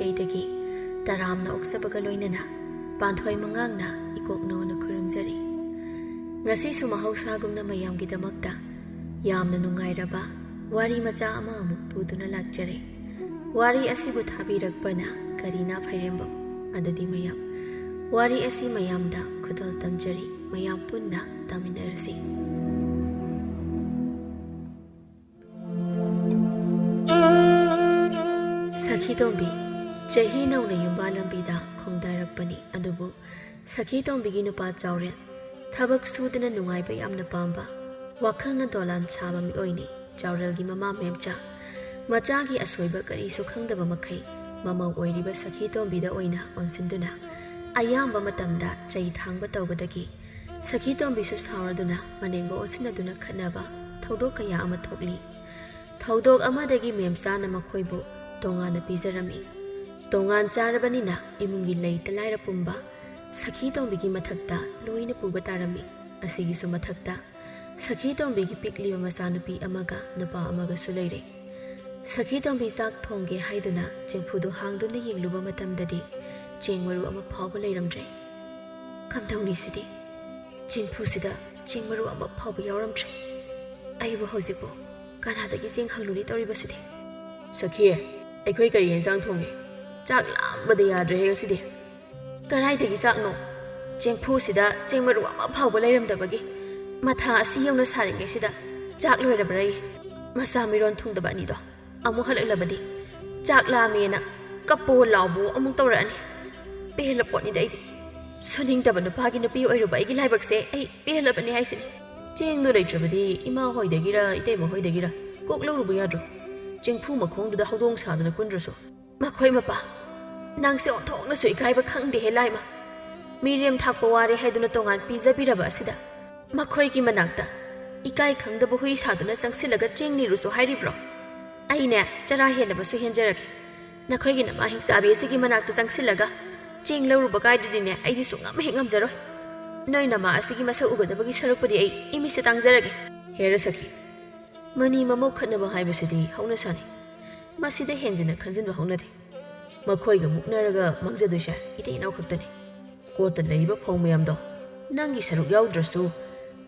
ꯃꯥꯏꯀꯩꯗꯒꯤ ꯇꯔꯥꯝꯅ ꯑꯣꯛꯆꯕꯒ ꯂꯣꯏꯅꯅ ꯄꯥꯟꯊꯣꯏ ꯃꯉꯥꯡꯅ ꯏꯀꯣꯛꯅꯣꯅ ꯈꯨꯔꯨꯝꯖꯔꯤ꯫ ꯉꯁꯤꯁꯨ ꯃꯍꯧꯁꯥꯒꯨꯝꯅ ꯃꯌꯥꯝꯒꯤꯗꯃꯛꯇ ꯌꯥꯝꯅ ꯅꯨꯡꯉꯥꯏꯔꯕ ꯋꯥꯔꯤ ꯃꯆꯥ ꯑꯃ ꯑꯃꯨꯛ ꯄꯨꯗꯨꯅ ꯂꯥꯛꯆꯔꯦ꯫ ꯋꯥꯔꯤ ꯑꯁꯤꯕꯨ ꯊꯥꯕꯤꯔꯛꯄꯅ ꯀꯔꯤꯅꯥ ꯐꯩꯔꯦꯝꯕꯝ꯫ ꯑꯗꯨꯗꯤ ꯃꯌꯥꯝ ꯋꯥꯔꯤ ꯑꯁꯤ ꯃꯌꯥꯝꯗ ꯈꯨꯗꯣꯜ ꯇꯝꯖꯔꯤ, ꯃꯌꯥꯝ ꯄꯨꯟꯅ ꯇꯥꯃꯤꯟꯅꯔꯁꯤ꯫ ꯁꯈꯤꯇꯣꯝꯕꯤ ꯆꯍꯤ ꯅꯧꯅ ꯌꯨꯝꯕꯥꯜ ꯂꯝꯕꯤꯗ ꯈꯣꯡꯗꯥꯔꯛꯄꯅꯤ꯫ ꯑꯗꯨꯕꯨ ꯁꯈꯤꯇꯣꯝꯕꯤꯒꯤ ꯅꯨꯄꯥ ꯆꯥꯎꯔꯦꯜ ꯊꯕꯛ ꯁꯨꯗꯨꯅ ꯅꯨꯡꯉꯥꯏꯕ ꯌꯥꯝꯅ ꯄꯥꯝꯕ, ꯋꯥꯈꯜꯅ ꯗꯣꯂꯥꯟ ꯁꯥꯕ ꯃꯤꯑꯣꯏꯅꯤ꯫ ꯆꯥꯎꯔꯦꯜꯒꯤ ꯃꯃꯥ ꯃꯦꯝꯆꯥ ꯃꯆꯥꯒꯤ ꯑꯁꯣꯏꯕ ꯀꯔꯤꯁꯨ ꯈꯪꯗꯕ ꯃꯈꯩ ꯃꯃꯧ ꯑꯣꯏꯔꯤꯕ ꯁꯈꯤꯇꯣꯝꯕꯤꯗ ꯑꯣꯏꯅ ꯑꯣꯟꯁꯤꯟꯗꯨꯅ ꯑꯌꯥꯝꯕ ꯃꯇꯝꯗ ꯆꯩ ꯊꯥꯡꯕ ꯇꯧꯕꯗꯒꯤ ꯁꯈꯤꯇꯣꯝꯕꯤꯁꯨ ꯁꯥꯎꯔꯗꯨꯅ ꯃꯅꯦꯝꯕ ꯑꯣꯟꯁꯤꯟꯅꯗꯨꯅ ꯈꯠꯅꯕ ꯊꯧꯗꯣꯛ ꯀꯌꯥ ꯑꯃ ꯊꯣꯛꯂꯤ꯫ ꯊꯧꯗꯣꯛ ꯑꯃꯗꯒꯤ ꯃꯦꯝꯆꯥꯅ ꯃꯈꯣꯏꯕꯨ ꯇꯣꯉꯥꯟꯅ ꯄꯤꯖꯔꯝꯃꯤ꯫ ꯇꯣꯉꯥꯟ ꯆꯥꯔꯕꯅꯤꯅ ꯏꯃꯨꯡꯒꯤ ꯂꯩꯇ ꯂꯥꯏꯔ ꯄꯨꯝꯕ ꯁꯈꯤꯇꯣꯝꯕꯤꯒꯤ ꯃꯊꯛꯇ ꯂꯣꯏꯅ ꯄꯨꯕ ꯇꯥꯔꯝꯃꯤ꯫ ꯑꯁꯤꯒꯤꯁꯨ ꯃꯊꯛꯇ ꯁꯈꯤꯇꯣꯝꯕꯤꯒꯤ ꯄꯤꯛꯂꯤꯕ ꯃꯆꯥꯅꯨꯄꯤ ꯑꯃꯒ ꯅꯨꯄꯥ ꯑꯃꯒꯁꯨ ꯂꯩꯔꯦ꯫ ꯁꯈꯤꯇꯣꯝꯕꯤ ꯆꯥꯛ ꯊꯣꯡꯒꯦ ꯍꯥꯏꯗꯨꯅ ꯆꯦꯡꯐꯨꯗꯨ ꯍꯥꯡꯗꯨꯅ ꯌꯦꯡꯂꯨꯕ ꯃꯇꯝꯗꯗꯤ ꯆꯦꯡ ꯃꯔꯨ ꯑꯃ ꯐꯥꯎꯕ ꯂꯩꯔꯝꯗ꯭ꯔꯦ꯫ ꯀꯝꯗꯧꯅꯤ ꯁꯤꯗꯤ? ꯆꯦꯡꯐꯨꯁꯤꯗ ꯆꯦꯡ ꯃꯔꯨ ꯑꯃ ꯐꯥꯎꯕ ꯌꯥꯎꯔꯝꯗ꯭ꯔꯦ꯫ ꯑꯩꯕꯨ ꯍꯧꯖꯤꯛꯄꯨ ꯀꯅꯥꯗꯒꯤ ꯆꯦꯡ ꯍꯪꯂꯨꯅꯤ ꯇꯧꯔꯤꯕꯁꯤꯗꯤ? ꯁꯈꯤ, ꯑꯩꯈꯣꯏ ꯀꯔꯤ ꯌꯦꯟꯁꯥꯡ ꯊꯣꯡꯉꯦ? ꯆꯥꯛ ꯂꯥꯝꯕꯗ ꯌꯥꯗ꯭ꯔꯦꯍꯦ ꯉꯁꯤꯗꯤ꯫ ꯀꯔꯥꯏꯗꯒꯤ ꯆꯥꯛꯅꯣ? ꯆꯦꯡꯐꯨꯁꯤꯗ ꯆꯦꯡ ꯃꯔꯨ ꯑꯃ ꯐꯥꯎꯕ ꯂꯩꯔꯝꯗꯕꯒꯤ ꯃꯊꯥ ꯑꯁꯤ ꯌꯧꯅ ꯁꯥꯔꯤꯉꯩꯁꯤꯗ ꯆꯥꯛ ꯂꯣꯏꯔꯕ꯭ꯔꯥꯌꯦ? ꯃꯆꯥ ꯃꯤꯔꯣꯟ ꯊꯨꯡꯗꯕ ꯑꯅꯤꯗꯣ ꯑꯃꯨꯛ ꯍꯜꯂꯛꯂꯕꯗꯤ ꯆꯥꯛ ꯂꯥꯝꯃꯦꯅ ꯀꯞꯄꯣ ꯂꯥꯎꯕꯣ ꯑꯃꯨꯛ ꯇꯧꯔꯛꯑꯅꯤ꯫ ꯄꯦꯜꯂ ꯄꯣꯠꯅꯤꯗ ꯑꯩꯗꯤ꯫ ꯁꯨꯅꯤꯡꯗꯕ ꯅꯨꯄꯥꯒꯤ ꯅꯨꯄꯤ ꯑꯣꯏꯔꯨꯕ ꯑꯩꯒꯤ ꯂꯥꯏꯕꯛꯁꯦ ꯑꯩ ꯄꯦꯜꯂꯕꯅꯤ ꯍꯥꯏꯁꯤꯅꯤ꯫ ꯆꯦꯡꯗꯣ ꯂꯩꯇ꯭ꯔꯕꯗꯤ ꯏꯃꯥ ꯍꯣꯏꯗꯒꯤꯔ ꯏꯇꯩꯃ ꯍꯣꯏꯗꯒꯤꯔ ꯀꯣꯛ ꯂꯧꯔꯨꯕ ꯌꯥꯗ꯭ꯔꯣ? ꯆꯦꯡꯐꯨ ꯃꯈꯣꯡꯗꯨꯗ ꯍꯧꯗꯣꯡ ꯁꯥꯗꯅ ꯀꯨꯟꯗ꯭ꯔꯁꯨ꯫ ꯃꯈꯣꯏ ꯃꯄꯥ, ꯅꯪꯁꯦ ꯑꯣꯟꯊꯣꯛꯅꯁꯨ ꯏꯀꯥꯏꯕ ꯈꯪꯗꯦꯍꯦ ꯂꯥꯏꯃ꯫ ꯃꯤꯔꯦꯝ ꯊꯥꯛꯄ ꯋꯥꯔꯦ ꯍꯥꯏꯗꯨꯅ ꯇꯣꯉꯥꯟ ꯄꯤꯖꯕꯤꯔꯕ ꯑꯁꯤꯗ ꯃꯈꯣꯏꯒꯤ ꯃꯅꯥꯛꯇ ꯏꯀꯥꯏ ꯈꯪꯗꯕ ꯍꯨꯏ ꯁꯥꯗꯨꯅ ꯆꯪꯁꯤꯜꯂꯒ ꯆꯦꯡ ꯅꯤꯔꯨꯁꯨ ꯍꯥꯏꯔꯤꯕ꯭ꯔꯣ? ꯑꯩꯅꯦ ꯆꯔꯥ ꯍꯦꯟꯅꯕꯁꯨ ꯍꯦꯟꯖꯔꯒꯦ꯫ ꯅꯈꯣꯏꯒꯤ ꯅꯃꯥ ꯍꯤꯡꯆꯥꯕꯤ ꯑꯁꯤꯒꯤ ꯃꯅꯥꯛꯇ ꯆꯪꯁꯤꯜꯂꯒ ꯆꯦꯡ ꯂꯧꯔꯨꯕ ꯀꯥꯏꯗꯨꯗꯤꯅꯦ ꯑꯩꯗꯤ ꯁꯨꯡꯉꯝ ꯍꯦꯛ ꯉꯝꯖꯔꯣꯏ꯫ ꯅꯣꯏ ꯅꯃꯥ ꯑꯁꯤꯒꯤ ꯃꯁꯛ ꯎꯒꯗꯕꯒꯤ ꯁꯔꯨꯛꯄꯨꯗꯤ ꯑꯩ ꯏꯃꯤꯠꯁꯦ ꯇꯥꯡꯖꯔꯒꯦ꯫ ꯍꯦꯔ ꯁꯈꯤ, ꯃꯅꯤ ꯃꯃꯧ ꯈꯠꯅꯕ ꯍꯥꯏꯕꯁꯤꯗꯤ ꯍꯧꯅꯁꯥꯅꯤ꯫ ꯃꯁꯤꯗ ꯍꯦꯟꯖꯤꯟꯅ ꯈꯟꯖꯤꯟꯕ ꯍꯧꯅꯗꯦ꯫ ꯃꯈꯣꯏꯒ ꯃꯨꯛꯅꯔꯒ ꯃꯥꯡꯖꯗꯣꯏꯁꯦ ꯏꯇꯩ ꯏꯅꯥꯎ ꯈꯛꯇꯅꯤ꯫ ꯀꯣꯠꯇ ꯂꯩꯔꯤꯕ ꯐꯧ ꯃꯌꯥꯝꯗꯣ ꯅꯪꯒꯤ ꯁꯔꯨꯛ ꯌꯥꯎꯗ꯭ꯔꯁꯨ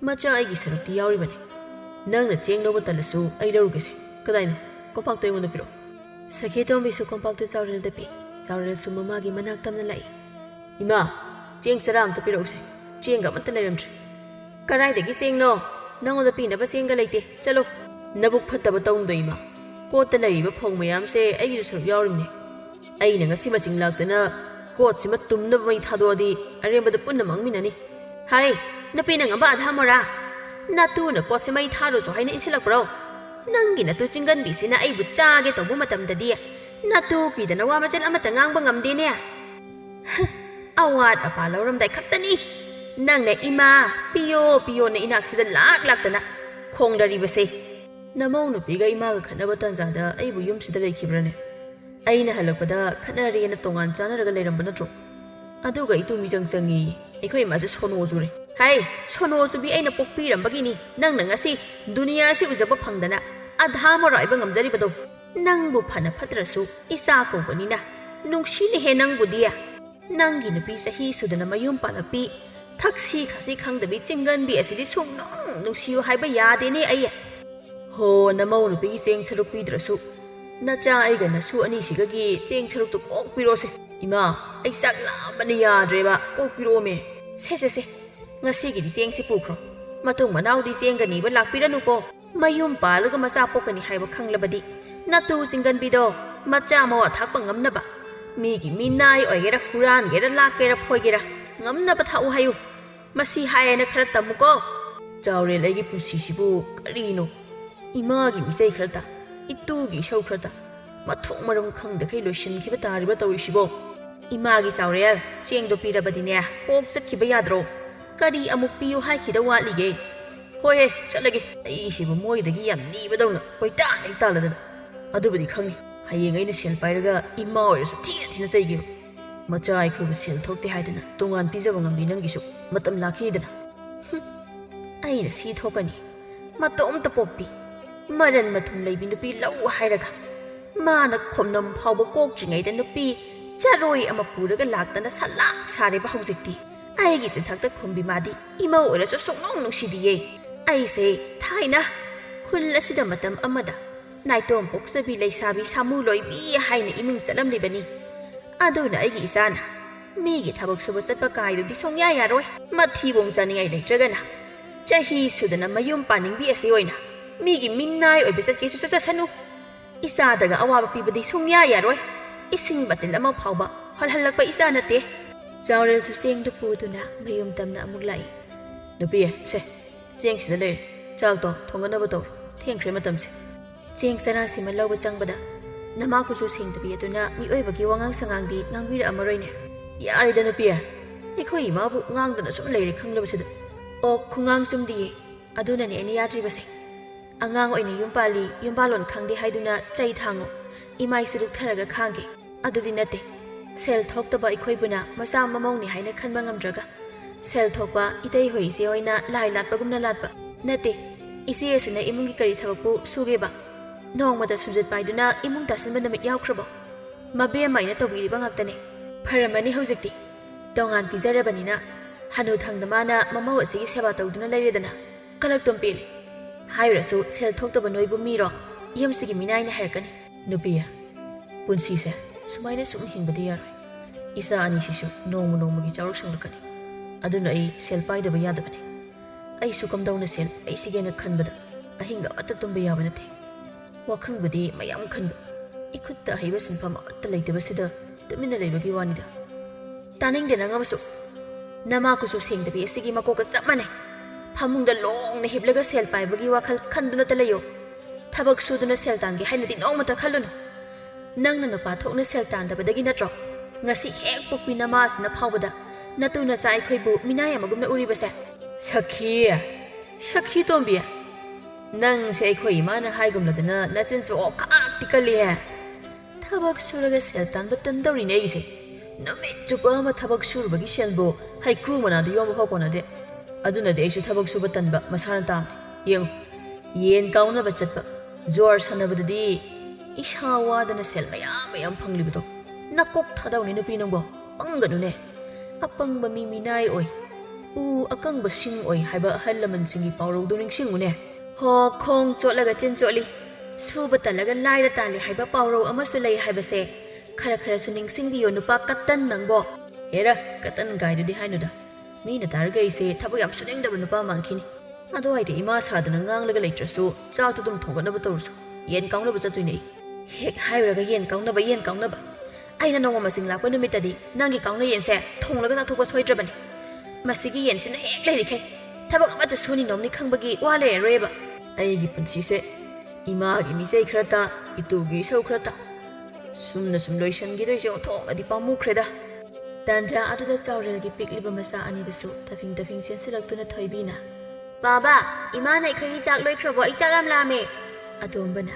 ꯃꯆꯥ ꯑꯩꯒꯤ ꯁꯔꯨꯛꯇꯤ ꯌꯥꯎꯔꯤꯕꯅꯤ꯫ ꯅꯪꯅ ꯆꯦꯡ ꯂꯧꯕ ꯇꯜꯂꯁꯨ ꯑꯩ ꯂꯧꯔꯨꯒꯦꯁꯦ꯫ ꯀꯗꯥꯏꯅꯣ? ꯀꯣꯝꯄꯥꯛꯇꯣ ꯑꯩꯉꯣꯟꯗ ꯄꯤꯔꯛꯑꯣ꯫ ꯁꯈꯤꯇꯣꯝꯕꯤꯁꯨ ꯀꯣꯝꯄꯥꯛꯇꯨ ꯆꯥꯎꯔꯦꯜꯗ ꯄꯤ꯫ ꯆꯥꯎꯔꯦꯜꯁꯨ ꯃꯃꯥꯒꯤ ꯃꯅꯥꯛ ꯇꯝꯅ ꯂꯥꯛꯏ꯫ ꯏꯃꯥ, ꯆꯦꯡ ꯆꯔꯥ ꯑꯝꯇ ꯄꯤꯔꯛꯎꯁꯦ꯫ ꯆꯦꯡꯒ ꯑꯃꯠꯇ ꯂꯩꯔꯝꯗ꯭ꯔꯦ꯫ ꯀꯔꯥꯏꯗꯒꯤ ꯆꯦꯡꯅꯣ? ꯅꯪꯉꯣꯟꯗ ꯄꯤꯅꯕ ꯆꯦꯡꯒ ꯂꯩꯇꯦ꯫ ꯆꯠꯂꯣ꯫ ꯅꯕꯨꯛ ꯐꯠꯇꯕ ꯇꯧꯅꯨꯗ ꯏꯃꯥ꯫ ꯀꯣꯠꯇ ꯂꯩꯔꯤꯕ ꯐꯧ ꯃꯌꯥꯝꯁꯦ ꯑꯩꯒꯤꯁꯨ ꯁꯔꯨꯛ ꯌꯥꯎꯔꯤꯕꯅꯤ꯫ ꯑꯩꯅ ꯉꯁꯤ ꯃꯆꯤꯡ ꯂꯥꯛꯇꯅ ꯀꯣꯠꯁꯤꯃ ꯇꯨꯝꯅꯕ ꯃꯩ ꯊꯥꯗꯣꯛꯑꯗꯤ ꯑꯔꯦꯝꯕꯗ ꯄꯨꯟꯅ ꯃꯥꯡꯃꯤꯟꯅꯅꯤ꯫ ꯍꯥꯏ, ꯅꯨꯄꯤꯅ ꯉꯝꯕ ꯑꯙꯥ ꯃꯣꯔꯥ! ꯅꯥꯇꯨꯅ ꯀꯣꯠꯁꯦ ꯃꯩ ꯊꯥꯔꯨꯁꯨ ꯍꯥꯏꯅ ꯏꯟꯁꯤꯜꯂꯛꯄ꯭ꯔꯣ? ꯅꯪꯒꯤ ꯅꯇꯨ ꯆꯤꯡꯒꯟꯕꯤꯁꯤꯅ ꯑꯩꯕꯨ ꯆꯥꯒꯦ ꯇꯧꯕ ꯃꯇꯝꯗꯗꯤ ꯅꯇꯨꯒꯤꯗꯅ ꯋꯥ ꯃꯆꯦꯠ ꯑꯃꯠꯇ ꯉꯥꯡꯕ ꯉꯝꯗꯦꯅꯦ꯫ ꯑꯋꯥꯠ ꯑꯄꯥ ꯂꯧꯔꯝꯗꯥꯏ ꯈꯛꯇꯅꯤ ꯅꯪꯅ ꯏꯃꯥ ꯄꯤꯌꯣ ꯄꯤꯌꯣꯅ ꯏꯅꯥꯛꯁꯤꯗ ꯂꯥꯛꯇꯅ ꯈꯣꯡꯂꯔꯤꯕꯁꯦ꯫ ꯅꯃꯧ ꯅꯨꯄꯤꯒ ꯏꯃꯥꯒ ꯈꯠꯅꯕ ꯇꯥꯟꯖꯥꯗ ꯑꯩꯕꯨ ꯌꯨꯝꯁꯤꯗ ꯂꯩꯈꯤꯕ꯭ꯔꯅꯦ? ꯑꯩꯅ ꯍꯜꯂꯛꯄꯗ ꯈꯠꯅꯔꯦꯅ ꯇꯣꯉꯥꯟ ꯆꯥꯅꯔꯒ ꯂꯩꯔꯝꯕ ꯅꯠꯇ꯭ꯔꯣ? ꯑꯗꯨꯒ ꯏꯇꯨ ꯃꯤꯆꯪ ꯆꯪꯉꯤ ꯑꯩꯈꯣꯏ ꯏꯃꯥꯁꯦ ꯁꯣꯅꯣ ꯆꯨꯔꯦ꯫ ꯍꯥꯏ, ꯁꯣꯅꯣ ꯆꯨꯕꯤ ꯑꯩꯅ ꯄꯣꯛꯄꯤꯔꯝꯕꯒꯤꯅꯤ ꯅꯪꯅ ꯉꯁꯤ ꯗꯨꯅꯤꯌꯥꯁꯤ ꯎꯖꯕ ꯐꯪꯗꯅ ꯑꯙꯥ ꯃꯣꯔꯥ ꯑꯣꯏꯕ ꯉꯝꯖꯔꯤꯕꯗꯣ꯫ ꯅꯪꯕꯨ ꯐꯅ ꯐꯠꯇ꯭ꯔꯁꯨ ꯏꯆꯥ ꯀꯧꯕꯅꯤꯅ ꯅꯨꯡꯁꯤꯅꯦꯍꯦ ꯅꯪꯕꯨꯗꯤ꯫ ꯅꯪꯒꯤ ꯅꯨꯄꯤ ꯆꯍꯤ ꯁꯨꯗꯅ ꯃꯌꯨꯝ ꯄꯥꯜꯂꯛꯄꯤ ꯊꯛꯁꯤ ꯈꯥꯁꯤ ꯈꯪꯗꯕꯤ ꯆꯤꯡꯒꯟꯕꯤ ꯑꯁꯤꯗꯤ ꯁꯨꯡꯅꯨꯡ ꯅꯨꯡꯁꯤꯌꯨ ꯍꯥꯏꯕ ꯌꯥꯗꯦꯅꯦ ꯑꯩ꯫ ꯍꯣ, ꯅꯃꯧ ꯅꯨꯄꯤꯒꯤ ꯆꯦꯡ ꯁꯔꯨꯛ ꯄꯤꯗ꯭ꯔꯁꯨ ꯅꯆꯥ ꯑꯩꯒ ꯅꯁꯨ ꯑꯅꯤꯁꯤꯒꯒꯤ ꯆꯦꯡ ꯁꯔꯨꯛꯇꯨ ꯀꯣꯛ ꯄꯤꯔꯣꯁꯦ꯫ ꯏꯃꯥ, ꯑꯩ ꯆꯥꯛ ꯂꯥꯝꯕꯅ ꯌꯥꯗ꯭ꯔꯦꯕ, ꯀꯣꯛ ꯄꯤꯔꯣꯃꯦ꯫ ꯁꯦ ꯉꯁꯤꯒꯤꯗꯤ ꯆꯦꯡꯁꯤ ꯄꯨꯈ꯭ꯔꯣ꯫ ꯃꯇꯨꯡ ꯃꯅꯥꯎꯗꯤ ꯆꯦꯡꯒ ꯅꯤꯕ ꯂꯥꯛꯄꯤꯔꯅꯨꯀꯣ꯫ ꯃꯌꯨꯝ ꯄꯥꯜꯂꯒ ꯃꯆꯥ ꯄꯣꯛꯀꯅꯤ ꯍꯥꯏꯕ ꯈꯪꯂꯕꯗꯤ ꯅꯇꯨ ꯆꯤꯡꯒꯟꯕꯤꯗꯣ ꯃꯆꯥ ꯃꯋꯥ ꯊꯥꯛꯄ ꯉꯝꯅꯕ ꯃꯤꯒꯤ ꯃꯤꯅꯥꯏ ꯑꯣꯏꯒꯦꯔꯥ ꯍꯨꯔꯥꯟꯒꯦꯔꯥ ꯂꯥꯛꯀꯦꯔꯥ ꯐꯣꯏꯒꯦꯔꯥ ꯉꯝꯅꯕ ꯊꯥꯛꯎ ꯍꯥꯏꯌꯨ꯫ ꯃꯁꯤ ꯍꯥꯏꯌꯦꯅ ꯈꯔ ꯇꯝꯃꯨꯀꯣ꯫ ꯆꯥꯎꯔꯦꯜ, ꯑꯩꯒꯤ ꯄꯨꯟꯁꯤꯁꯤꯕꯨ ꯀꯔꯤꯅꯣ? ꯏꯃꯥꯒꯤ ꯃꯤꯆꯩ ꯈꯔ ꯇꯥ, ꯏꯇꯨꯒꯤ ꯏꯁꯧ ꯈꯔ ꯇꯥ, ꯃꯊꯣꯡ ꯃꯔꯝ ꯈꯪꯗꯈꯩ ꯂꯣꯏꯁꯤꯟꯈꯤꯕ ꯇꯥꯔꯤꯕ ꯇꯧꯔꯤꯁꯤꯕꯣ꯫ ꯏꯃꯥꯒꯤ ꯆꯥꯎꯔꯦꯜ, ꯆꯦꯡꯗꯣ ꯄꯤꯔꯕꯗꯤꯅꯦ ꯀꯣꯛ ꯆꯠꯈꯤꯕ ꯌꯥꯗ꯭ꯔꯣ? ꯀꯔꯤ ꯑꯃꯨꯛ ꯄꯤꯌꯨ ꯍꯥꯏꯈꯤꯗ ꯋꯥꯠꯂꯤꯒꯦ? ꯍꯣꯏꯍꯦ, ꯆꯠꯂꯒꯦ꯫ ꯑꯩꯁꯤꯕꯨ ꯃꯣꯏꯗꯒꯤ ꯌꯥꯝ ꯅꯤꯕꯗꯧꯅ ꯀꯣꯏꯇꯥꯟ ꯍꯦꯛ ꯇꯥꯜꯂꯗꯅ꯫ ꯑꯗꯨꯕꯨꯗꯤ ꯈꯪꯅꯤ, ꯍꯌꯦꯡ ꯑꯩꯅ ꯁꯦꯜ ꯄꯥꯏꯔꯒ ꯏꯃꯥ ꯑꯣꯏꯔꯁꯨ ꯊꯤꯅ ꯆꯩꯒꯦꯕ꯫ ꯃꯆꯥ ꯑꯩꯈꯣꯏꯕꯨ ꯁꯦꯜ ꯊꯣꯛꯇꯦ ꯍꯥꯏꯗꯅ ꯇꯣꯉꯥꯟ ꯄꯤꯖꯕ ꯉꯝꯕꯤ ꯅꯪꯒꯤꯁꯨ ꯃꯇꯝ ꯂꯥꯛꯈꯤꯗꯅ꯫ ꯑꯩꯅ ꯁꯤ ꯊꯣꯛꯀꯅꯤ ꯃꯇꯣꯝꯇ ꯄꯣꯛꯄꯤ ꯃꯔꯟ ꯃꯊꯨꯝ ꯂꯩꯕꯤ ꯅꯨꯄꯤ ꯂꯧ ꯍꯥꯏꯔꯒ ꯃꯥꯅ ꯈꯣꯝꯅꯝ ꯐꯥꯎꯕ ꯀꯣꯛꯇ꯭ꯔꯤꯉꯩꯗ ꯅꯨꯄꯤ ꯆꯔꯣꯏ ꯑꯃ ꯄꯨꯔꯒ ꯂꯥꯛꯇꯅ ꯁꯂꯥꯛ ꯁꯥꯔꯤꯕ ꯍꯧꯖꯤꯛꯇꯤ ꯑꯩꯒꯤ ꯆꯤꯟꯊꯛꯇ ꯈꯨꯝꯕꯤ ꯃꯥꯗꯤ ꯏꯃꯧ ꯑꯣꯏꯔꯁꯨ ꯁꯨꯡꯅꯨꯡ ꯅꯨꯡꯁꯤꯗꯤꯌꯦ ꯑꯩꯁꯦ ꯊꯥꯏꯅ ꯈꯨꯜ ꯑꯁꯤꯗ ꯃꯇꯝ ꯑꯃꯗ ꯅꯥꯏꯇꯣꯝ ꯄꯣꯛꯆꯕꯤ ꯂꯩꯁꯥꯕꯤ ꯁꯥꯃꯨ ꯂꯣꯏꯕꯤ ꯍꯥꯏꯅ ꯏꯃꯤꯡ ꯆꯠꯂꯝꯂꯤꯕꯅꯤ ꯑꯗꯨꯅ ꯑꯩꯒꯤ ꯏꯆꯥꯅ ꯃꯤꯒꯤ ꯊꯕꯛ ꯁꯨꯕ ꯆꯠꯄ ꯀꯥꯏꯗꯨꯗꯤ ꯁꯨꯡꯌꯥ ꯌꯥꯔꯣꯏ ꯃꯊꯤꯕꯣꯡ ꯆꯥꯅꯤꯡꯉꯥꯏ ꯂꯩꯇ꯭ꯔꯒꯅ ꯆꯍꯤ ꯁꯨꯗꯅ ꯃꯌꯨꯝ ꯄꯥꯅꯤꯡꯕꯤ ꯑꯁꯤ ꯑꯣꯏꯅ ꯃꯤꯒꯤ ꯃꯤꯅꯥꯏ ꯑꯣꯏꯕ ꯆꯠꯀꯦꯁꯨ ꯆꯠꯆꯁꯅꯨ ꯏꯆꯥꯗꯒ ꯑꯋꯥꯕ ꯄꯤꯕꯗꯤ ꯁꯨꯡꯌꯥ ꯌꯥꯔꯣꯏ ꯏꯁꯤꯡ ꯕꯇꯤꯜ ꯑꯃ ꯐꯥꯎꯕ ꯍꯣꯜꯍꯜꯂꯛꯄ ꯏꯆꯥ ꯅꯠꯇꯦ ꯆꯥꯎꯔꯦꯜꯁꯨ ꯆꯦꯡꯗꯨ ꯄꯨꯗꯨꯅ ꯃꯌꯨꯝ ꯇꯝꯅ ꯑꯃꯨꯛ ꯂꯥꯛꯏ ꯅꯨꯄꯤ ꯁꯦ ꯆꯦꯡꯁꯤꯗ ꯂꯩꯔꯦ ꯆꯥꯛꯇꯣ ꯊꯣꯡꯒꯠꯅꯕ ꯇꯧꯔꯣ ꯊꯦꯡꯈ꯭ꯔꯦ ꯃꯇꯝꯁꯦ ꯆꯦꯡ ꯆꯔꯥꯁꯤꯃ ꯂꯧꯕ ꯆꯪꯕꯗ ꯅꯃꯥ ꯀꯨꯆꯨ ꯁꯦꯡꯗꯕꯤ ꯑꯗꯨꯅ ꯃꯤꯑꯣꯏꯕꯒꯤ ꯋꯥꯉꯥꯡ ꯁꯉꯥꯡꯗꯤ ꯉꯥꯡꯕꯤꯔꯛꯑꯃꯔꯣꯏꯅꯦ ꯌꯥꯔꯦꯗ ꯅꯨꯄꯤ ꯑꯩꯈꯣꯏ ꯏꯃꯥꯕꯨ ꯉꯥꯡꯗꯅ ꯁꯨꯝ ꯂꯩꯔꯦ ꯈꯪꯂꯕꯁꯤꯗ ꯑꯣ ꯈꯨꯉꯥꯡ ꯆꯨꯝꯗꯤꯌꯦ ꯑꯗꯨꯅꯅꯦ ꯑꯩꯅ ꯌꯥꯗ꯭ꯔꯤꯕꯁꯦ ꯑꯉꯥꯡ ꯑꯣꯏꯅ ꯌꯨꯝ ꯄꯥꯜꯂꯤ ꯌꯨꯝꯕꯥꯂꯣꯟ ꯈꯪꯗꯦ ꯍꯥꯏꯗꯨꯅ ꯆꯩ ꯊꯥꯡꯉꯣ ꯏꯃꯥꯏ ꯁꯤꯔꯨꯛ ꯊꯔꯒ ꯈꯥꯡꯒꯦ ꯑꯗꯨꯗꯤ ꯅꯠꯇꯦ ꯁꯦꯜ ꯊꯣꯛꯇꯕ ꯑꯩꯈꯣꯏꯕꯨꯅ ꯃꯆꯥ ꯃꯃꯧꯅꯤ ꯍꯥꯏꯅ ꯈꯟꯕ ꯉꯝꯗ꯭ꯔꯒ ꯁꯦꯜ ꯊꯣꯛꯄ ꯏꯇꯩꯍꯣꯏ ꯏꯆꯦ ꯍꯣꯏꯅ ꯂꯥꯏ ꯂꯥꯠꯄꯒꯨꯝꯅ ꯂꯥꯠꯄ ꯅꯠꯇꯦ ꯏꯆꯦ ꯑꯁꯤꯅ ꯏꯃꯨꯡꯒꯤ ꯀꯔꯤ ꯊꯕꯛꯄꯨ ꯁꯨꯒꯦꯕ ꯅꯣꯡꯃꯗ ꯁꯨꯖꯠ ꯄꯥꯏꯗꯨꯅ ꯏꯃꯨꯡ ꯇꯥꯁꯤꯟꯕ ꯅꯨꯃꯤꯠ ꯌꯥꯎꯈ꯭ꯔꯕꯣ ꯃꯕꯦꯝ ꯑꯩꯅ ꯇꯧꯕꯤꯔꯤꯕ ꯉꯥꯛꯇꯅꯦ ꯐꯔꯝꯃꯅꯤ ꯍꯧꯖꯤꯛꯇꯤ ꯇꯣꯉꯥꯟ ꯄꯤꯖꯔꯕꯅꯤꯅ ꯍꯅꯨꯊꯪꯗ ꯃꯥꯅ ꯃꯃꯧ ꯑꯁꯤꯒꯤ ꯁꯦꯕꯥ ꯇꯧꯗꯨꯅ ꯂꯩꯔꯦꯗꯅ ꯀꯂꯛꯇꯣꯝ ꯄꯦꯜꯂꯤ ꯍꯥꯏꯔꯁꯨ ꯁꯦꯜ ꯊꯣꯛꯇꯕ ꯅꯣꯏꯕꯨ ꯃꯤꯔꯣ ꯌꯨꯝꯁꯤꯒꯤ ꯃꯤꯅꯥꯏꯅ ꯍꯥꯏꯔꯛꯀꯅꯤ ꯅꯨꯄꯤ ꯄꯨꯟꯁꯤꯁꯦ ꯁꯨꯃꯥꯏꯅ ꯁꯨꯝ ꯍꯤꯡꯕꯗꯤ ꯌꯥꯔꯣꯏ ꯏꯆꯥ ꯑꯅꯤꯁꯤꯁꯨ ꯅꯣꯡꯃ ꯅꯣꯡꯃꯒꯤ ꯆꯥꯎꯔꯛꯁꯜꯂꯛꯀꯅꯤ ꯑꯗꯨꯅ ꯑꯩ ꯁꯦꯜ ꯄꯥꯏꯗꯕ ꯌꯥꯗꯕꯅꯤ ꯑꯩꯁꯨ ꯀꯝꯗꯧꯅ ꯁꯦꯜ ꯄꯥꯏꯁꯤꯒꯦꯅ ꯈꯟꯕꯗ ꯑꯍꯤꯡꯒ ꯑꯃꯠꯇ ꯇꯨꯝꯕ ꯌꯥꯕ ꯅꯠꯇꯦ ꯋꯥꯈꯪꯕꯨꯗꯤ ꯃꯌꯥꯝ ꯈꯟꯕ ꯏꯈꯨꯠꯇ ꯑꯍꯩꯕ ꯁꯤꯟꯐꯝ ꯑꯃꯠꯇ ꯂꯩꯇꯕꯁꯤꯗ ꯇꯨꯃꯤꯟꯅ ꯂꯩꯕꯒꯤ ꯋꯥꯅꯤꯗ ꯇꯥꯅꯤꯡꯗꯦ ꯅꯪ ꯑꯃꯁꯨ ꯅꯃꯥ ꯀꯨꯆꯨ ꯁꯦꯡꯗꯕꯤ ꯑꯁꯤꯒꯤ ꯃꯀꯣꯛꯀ ꯆꯞ ꯃꯥꯟꯅꯩ ꯐꯃꯨꯡꯗ ꯂꯣꯡꯅ ꯍꯤꯞꯂꯒ ꯁꯦꯜ ꯄꯥꯏꯕꯒꯤ ꯋꯥꯈꯜ ꯈꯟꯗꯨꯅꯇ ꯂꯩꯌꯣ ꯊꯕꯛ ꯁꯨꯗꯨꯅ ꯁꯦꯜ ꯇꯥꯟꯒꯦ ꯍꯥꯏꯅꯗꯤ ꯅꯣꯡꯃꯇ ꯈꯜꯂꯨꯅꯨ ꯅꯪꯅ ꯅꯨꯄꯥ ꯊꯣꯛꯅ ꯁꯦꯜ ꯇꯥꯟꯗꯕꯗꯒꯤ ꯅꯠꯇ꯭ꯔꯣ ꯉꯁꯤ ꯍꯦꯛ ꯄꯣꯛꯄꯤ ꯅꯃꯥ ꯑꯁꯤꯅ ꯐꯥꯎꯕꯗ ꯅꯇꯨ ꯅꯆꯥ ꯑꯩꯈꯣꯏꯕꯨ ꯃꯤꯅꯥꯏ ꯑꯃꯒꯨꯝꯅ ꯎꯔꯤꯕꯁꯦ ꯁꯈꯤ ꯇꯣꯝꯕꯤ ꯅꯪꯁꯦ ꯑꯩꯈꯣꯏ ꯏꯃꯥꯅ ꯍꯥꯏꯒꯨꯝꯂꯗꯅ ꯅꯆꯤꯟꯁꯨ ꯑꯣꯈꯥꯛꯇꯤ ꯀꯜꯂꯤꯍꯦ ꯊꯕꯛ ꯁꯨꯔꯒ ꯁꯦꯜ ꯇꯥꯟꯕ ꯇꯟꯗꯧꯔꯤꯅꯦ ꯑꯩꯒꯤꯁꯦ ꯅꯨꯃꯤꯠ ꯆꯨꯞꯄ ꯑꯃ ꯊꯕꯛ ꯁꯨꯔꯨꯕꯒꯤ ꯁꯦꯜꯕꯨ ꯍꯩꯀ꯭ꯔꯨ ꯃꯅꯥꯗ ꯌꯣꯝꯕ ꯐꯥꯎ ꯀꯣꯟꯅꯗꯦ ꯑꯗꯨꯅꯗꯤ ꯑꯩꯁꯨ ꯊꯕꯛ ꯁꯨꯕ ꯇꯟꯕ ꯃꯁꯥꯅ ꯇꯥꯕꯅꯤ ꯌꯦꯡꯉꯨ ꯌꯦꯟ ꯀꯥꯎꯅꯕ ꯆꯠꯄ ꯖꯣꯔ ꯁꯥꯟꯅꯕꯗꯗꯤ ꯏꯁꯥ ꯋꯥꯗꯅ ꯁꯦꯜ ꯃꯌꯥꯝ ꯐꯪꯂꯤꯕꯗꯣ ꯅꯀꯣꯛ ꯊꯥꯗꯧꯅꯦ ꯅꯨꯄꯤ ꯅꯪꯕꯣ ꯄꯪꯒꯅꯨꯅꯦ ꯑꯄꯪꯕ ꯃꯤ ꯃꯤꯅꯥꯏ ꯑꯣꯏ ꯎ ꯑꯀꯪꯕ ꯁꯤꯡ ꯑꯣꯏ ꯍꯥꯏꯕ ꯑꯍꯜ ꯂꯃꯟꯁꯤꯡꯒꯤ ꯄꯥꯎꯔꯧꯗꯨ ꯅꯤꯡꯁꯤꯡꯉꯨꯅꯦ ꯍꯣ ꯈꯣꯡ ꯆꯣꯠꯂꯒ ꯆꯤꯟ ꯆꯣꯠꯂꯤ ꯁꯨꯕ ꯇꯜꯂꯒ ꯂꯥꯏꯔ ꯇꯥꯜꯂꯤ ꯍꯥꯏꯕ ꯄꯥꯎꯔꯧ ꯑꯃꯁꯨ ꯂꯩ ꯍꯥꯏꯕꯁꯦ ꯈꯔꯁꯨ ꯅꯤꯡꯁꯤꯡꯕꯤꯌꯣ ꯅꯨꯄꯥ ꯀꯠꯇꯟ ꯅꯪꯕꯣ ꯍꯦꯔ ꯀꯠꯇꯟ ꯒꯥꯏꯗꯨꯗꯤ ꯍꯥꯏꯅꯨꯗ ꯃꯤꯅ ꯇꯥꯔꯒ ꯑꯩꯁꯦ ꯊꯕꯛ ꯌꯥꯝ ꯁꯨꯅꯤꯡꯗꯕ ꯅꯨꯄꯥ ꯃꯥꯟꯈꯤꯅꯤ ꯑꯗꯨꯋꯥꯏꯗ ꯏꯃꯥ ꯁꯥꯗꯅ ꯉꯥꯡꯂꯒ ꯂꯩꯇ꯭ꯔꯁꯨ ꯆꯥꯛꯇꯨ ꯑꯗꯨꯝ ꯊꯣꯡꯒꯠꯅꯕ ꯇꯧꯔꯁꯨ ꯌꯦꯟ ꯀꯥꯎꯅꯕ ꯆꯠꯇꯣꯏꯅꯦ ꯑꯩ ꯍꯦꯛ ꯍꯥꯏꯔꯨꯔꯒ ꯌꯦꯟ ꯀꯥꯎꯅꯕ ꯑꯩꯅ ꯅꯣꯡꯃ ꯃꯁꯤꯡ ꯂꯥꯛꯄ ꯅꯨꯃꯤꯠꯇꯗꯤ ꯅꯪꯒꯤ ꯀꯥꯎꯅ ꯌꯦꯟꯁꯦ ꯊꯣꯡꯂꯒ ꯆꯥꯊꯣꯛꯄ ꯁꯣꯏꯗ꯭ꯔꯕꯅꯤ ꯃꯁꯤꯒꯤ ꯌꯦꯟꯁꯤꯅ ꯍꯦꯛ ꯂꯩꯔꯤꯈꯩ ꯊꯕꯛ ꯑꯃꯠꯇ ꯁꯨꯅꯤ ꯅꯣꯝꯅꯤ ꯈꯪꯕꯒꯤ ꯋꯥ ꯂꯩꯔꯔꯣꯏꯕ ꯑꯩꯒꯤ ꯄꯨꯟꯁꯤꯁꯦ ꯏꯃꯥꯒꯤ ꯃꯤꯆꯩ ꯈꯔ ꯇꯥ ꯏꯇꯨꯒꯤ ꯏꯁꯧ ꯈꯔ ꯇꯥ ꯁꯨꯝꯅ ꯁꯨꯝ ꯂꯣꯏꯁꯟꯈꯤꯗꯣꯏꯁꯦ ꯑꯣꯟꯊꯣꯛꯅꯗꯤ ꯄꯥꯝꯃꯨꯈ꯭ꯔꯦꯗ ꯇꯥꯟꯖꯥ ꯑꯗꯨꯗ ꯆꯥꯎꯔꯦꯜꯒꯤ ꯄꯤꯛꯂꯤꯕ ꯃꯆꯥ ꯑꯅꯤꯗꯁꯨ ꯇꯐꯤꯡ ꯆꯦꯟꯁꯤꯜꯂꯛꯇꯨꯅ ꯊꯣꯏꯕꯤꯅ ꯄꯥꯕꯥ ꯏꯃꯥꯅ ꯑꯩꯈꯣꯏꯒꯤ ꯆꯥꯛ ꯂꯣꯏꯈ꯭ꯔꯕꯣ ꯑꯩ ꯆꯥꯛ ꯌꯥꯝ ꯂꯥꯝꯃꯦ ꯑꯇꯣꯝꯕꯅ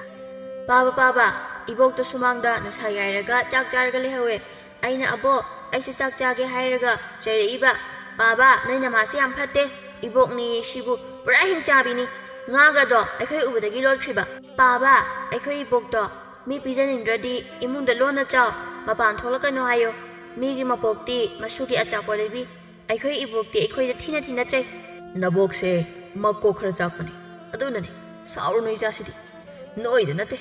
ꯄꯥꯕꯥ ꯏꯕꯣꯛꯇꯣ ꯁꯨꯃꯥꯡꯗ ꯅꯨꯡꯁꯥ ꯌꯥꯏꯔꯒ ꯆꯥꯛ ꯆꯥꯔꯒ ꯂꯩꯍꯧꯋꯦ ꯑꯩꯅ ꯑꯕꯣ ꯑꯩꯁꯨ ꯆꯥꯛ ꯆꯥꯒꯦ ꯍꯥꯏꯔꯒ ꯆꯩꯔꯛꯏꯕ ꯄꯥꯕꯥ ꯅꯣꯏ ꯅꯃꯥꯁꯦ ꯌꯥꯝ ꯐꯠꯇꯦ ꯏꯕꯣꯛꯅꯤ ꯁꯤꯕꯨ ꯄꯨꯔꯥ ꯍꯤꯡꯆꯥꯕꯤꯅꯤ ꯉꯥꯒꯗꯣ ꯑꯩꯈꯣꯏ ꯎꯕꯗꯒꯤ ꯂꯣꯠꯈ꯭ꯔꯤꯕ ꯄꯥꯕꯥ ꯑꯩꯈꯣꯏ ꯏꯕꯣꯛꯇꯣ ꯃꯤ ꯄꯤꯖꯅꯤꯡꯗ꯭ꯔꯗꯤ ꯏꯃꯨꯡꯗ ꯂꯣꯟꯅ ꯆꯥꯎ ꯃꯄꯥꯟ ꯊꯣꯛꯂꯛꯀꯅꯣ ꯍꯥꯏꯌꯣ ꯃꯤꯒꯤ ꯃꯄꯣꯛꯇꯤ ꯃꯁꯨꯒꯤ ꯑꯆꯥꯄꯣꯠ ꯂꯩꯕꯤ ꯑꯩꯈꯣꯏ ꯏꯕꯣꯛꯇꯤ ꯑꯩꯈꯣꯏꯗ ꯊꯤꯅ ꯆꯩ ꯅꯕꯣꯛꯁꯦ ꯃꯀꯣꯛ ꯈꯔ ꯆꯥꯛꯄꯅꯤ ꯑꯗꯨꯅꯅꯤ ꯁꯥꯎꯔꯨꯅꯨ ꯏꯆꯥꯁꯤꯗꯤ ꯅꯣꯏꯗ ꯅꯠꯇꯦ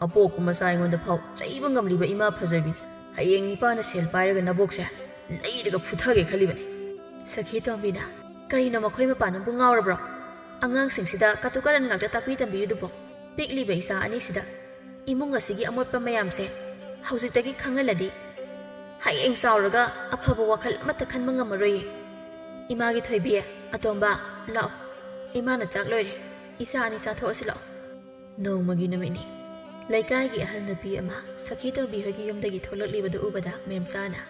ꯑꯄꯣꯛꯄ ꯃꯆꯥ ꯑꯩꯉꯣꯟꯗ ꯐꯥꯎ ꯆꯩꯕ ꯉꯝꯂꯤꯕ ꯏꯃꯥ ꯐꯖꯕꯤꯅꯤ ꯍꯌꯦꯡ ꯏꯄꯥꯅ ꯁꯦꯜ ꯄꯥꯏꯔꯒ ꯅꯕꯣꯛꯁꯦ ꯂꯩꯔꯒ ꯐꯨꯊꯒꯦ ꯈꯜꯂꯤꯕꯅꯤ ꯁꯈꯤ ꯇꯣꯝꯕꯤꯅ ꯀꯔꯤꯅꯣ ꯃꯈꯣꯏ ꯃꯄꯥꯟꯅꯕꯨ ꯉꯥꯎꯔꯕ꯭ꯔꯣ ꯑꯉꯥꯡꯁꯤꯡꯁꯤꯗ ꯀꯇꯨ ꯀꯔꯟ ꯉꯥꯛꯇ ꯇꯥꯛꯄꯤ ꯇꯝꯕꯤꯌꯨꯗꯨꯕꯣ ꯄꯤꯛꯂꯤꯕ ꯏꯆꯥ ꯑꯅꯤꯁꯤꯗ ꯏꯃꯨꯡ ꯑꯁꯤꯒꯤ ꯑꯃꯣꯠꯄ ꯃꯌꯥꯝꯁꯦ ꯍꯧꯖꯤꯛꯇꯒꯤ ꯈꯪꯍꯜꯂꯗꯤ ꯍꯌꯦꯡ ꯆꯥꯎꯔꯒ ꯑꯐꯕ ꯋꯥꯈꯜ ꯑꯃꯠꯇ ꯈꯟꯕ ꯉꯝꯃꯔꯣꯏꯌꯦ ꯏꯃꯥꯒꯤ ꯊꯣꯏꯕꯤ ꯑꯇꯣꯝꯕ ꯂꯥꯛꯑꯣ ꯏꯃꯥꯅ ꯆꯥꯛ ꯂꯣꯏꯔꯦ ꯏꯆꯥ ꯑꯅꯤ ꯆꯥꯊꯣꯛꯑꯁꯤ ꯂꯥꯛꯑꯣ ꯅꯣꯡꯃꯒꯤ ꯅꯨꯃꯤꯠꯅꯤ ꯂꯩꯀꯥꯏꯒꯤ ꯑꯍꯜ ꯅꯨꯄꯤ ꯑꯃ ꯁꯈꯤ ꯇꯣꯝꯕꯤ ꯍꯣꯏꯒꯤ ꯌꯨꯝꯗꯒꯤ ꯊꯣꯛꯂꯛꯂꯤꯕꯗꯨ ꯎꯕꯗ ꯃꯦꯝꯆꯥꯅ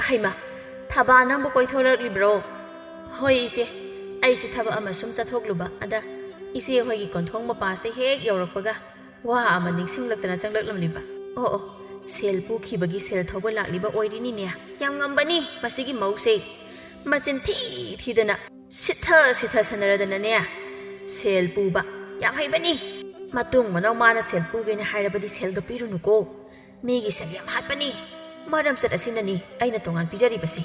ꯍꯩꯃꯥ ꯊꯕꯥ ꯅꯪꯕꯨ ꯀꯣꯏꯊꯣꯔꯛꯂꯤꯕ꯭ꯔꯣ ꯍꯣꯏ ꯏꯆꯦ ꯑꯩꯁꯦ ꯊꯕꯛ ꯑꯃ ꯁꯨꯝ ꯆꯠꯊꯣꯛꯂꯨꯕ ꯑꯗ ꯏꯆꯦ ꯍꯣꯏꯒꯤ ꯀꯣꯟꯊꯣꯡ ꯃꯄꯥꯁꯦ ꯍꯦꯛ ꯌꯧꯔꯛꯄꯒ ꯋꯥ ꯑꯃ ꯅꯤꯡꯁꯤꯡꯂꯛꯇꯅ ꯆꯪꯂꯛꯂꯝꯂꯤꯕ ꯑꯣ ꯁꯦꯜ ꯄꯨꯈꯤꯕꯒꯤ ꯁꯦꯜ ꯊꯧꯕ ꯂꯥꯛꯂꯤꯕ ꯑꯣꯏꯔꯤꯅꯤꯅꯦ ꯌꯥꯝ ꯉꯝꯕꯅꯤ ꯃꯁꯤꯒꯤ ꯃꯧꯁꯦ ꯃꯆꯤꯟ ꯊꯤꯗꯅ ꯁꯤꯊ ꯁꯥꯟꯅꯔꯗꯅꯅꯦ ꯁꯦꯜ ꯄꯨꯕ ꯌꯥꯝ ꯍꯩꯕꯅꯤ ꯃꯇꯨꯡ ꯃꯅꯥꯎ ꯃꯥꯅ ꯁꯦꯜ ꯄꯨꯒꯦꯅ ꯍꯥꯏꯔꯕꯗꯤ ꯁꯦꯜꯗꯣ ꯄꯤꯔꯨꯅꯨꯀꯣ ꯃꯤꯒꯤ ꯁꯦꯜ ꯌꯥꯝ ꯍꯥꯠꯄꯅꯤ ꯃꯔꯝ ꯆꯠ ꯑꯁꯤꯅꯅꯤ ꯑꯩꯅ ꯇꯣꯉꯥꯟ ꯄꯤꯖꯔꯤꯕꯁꯤ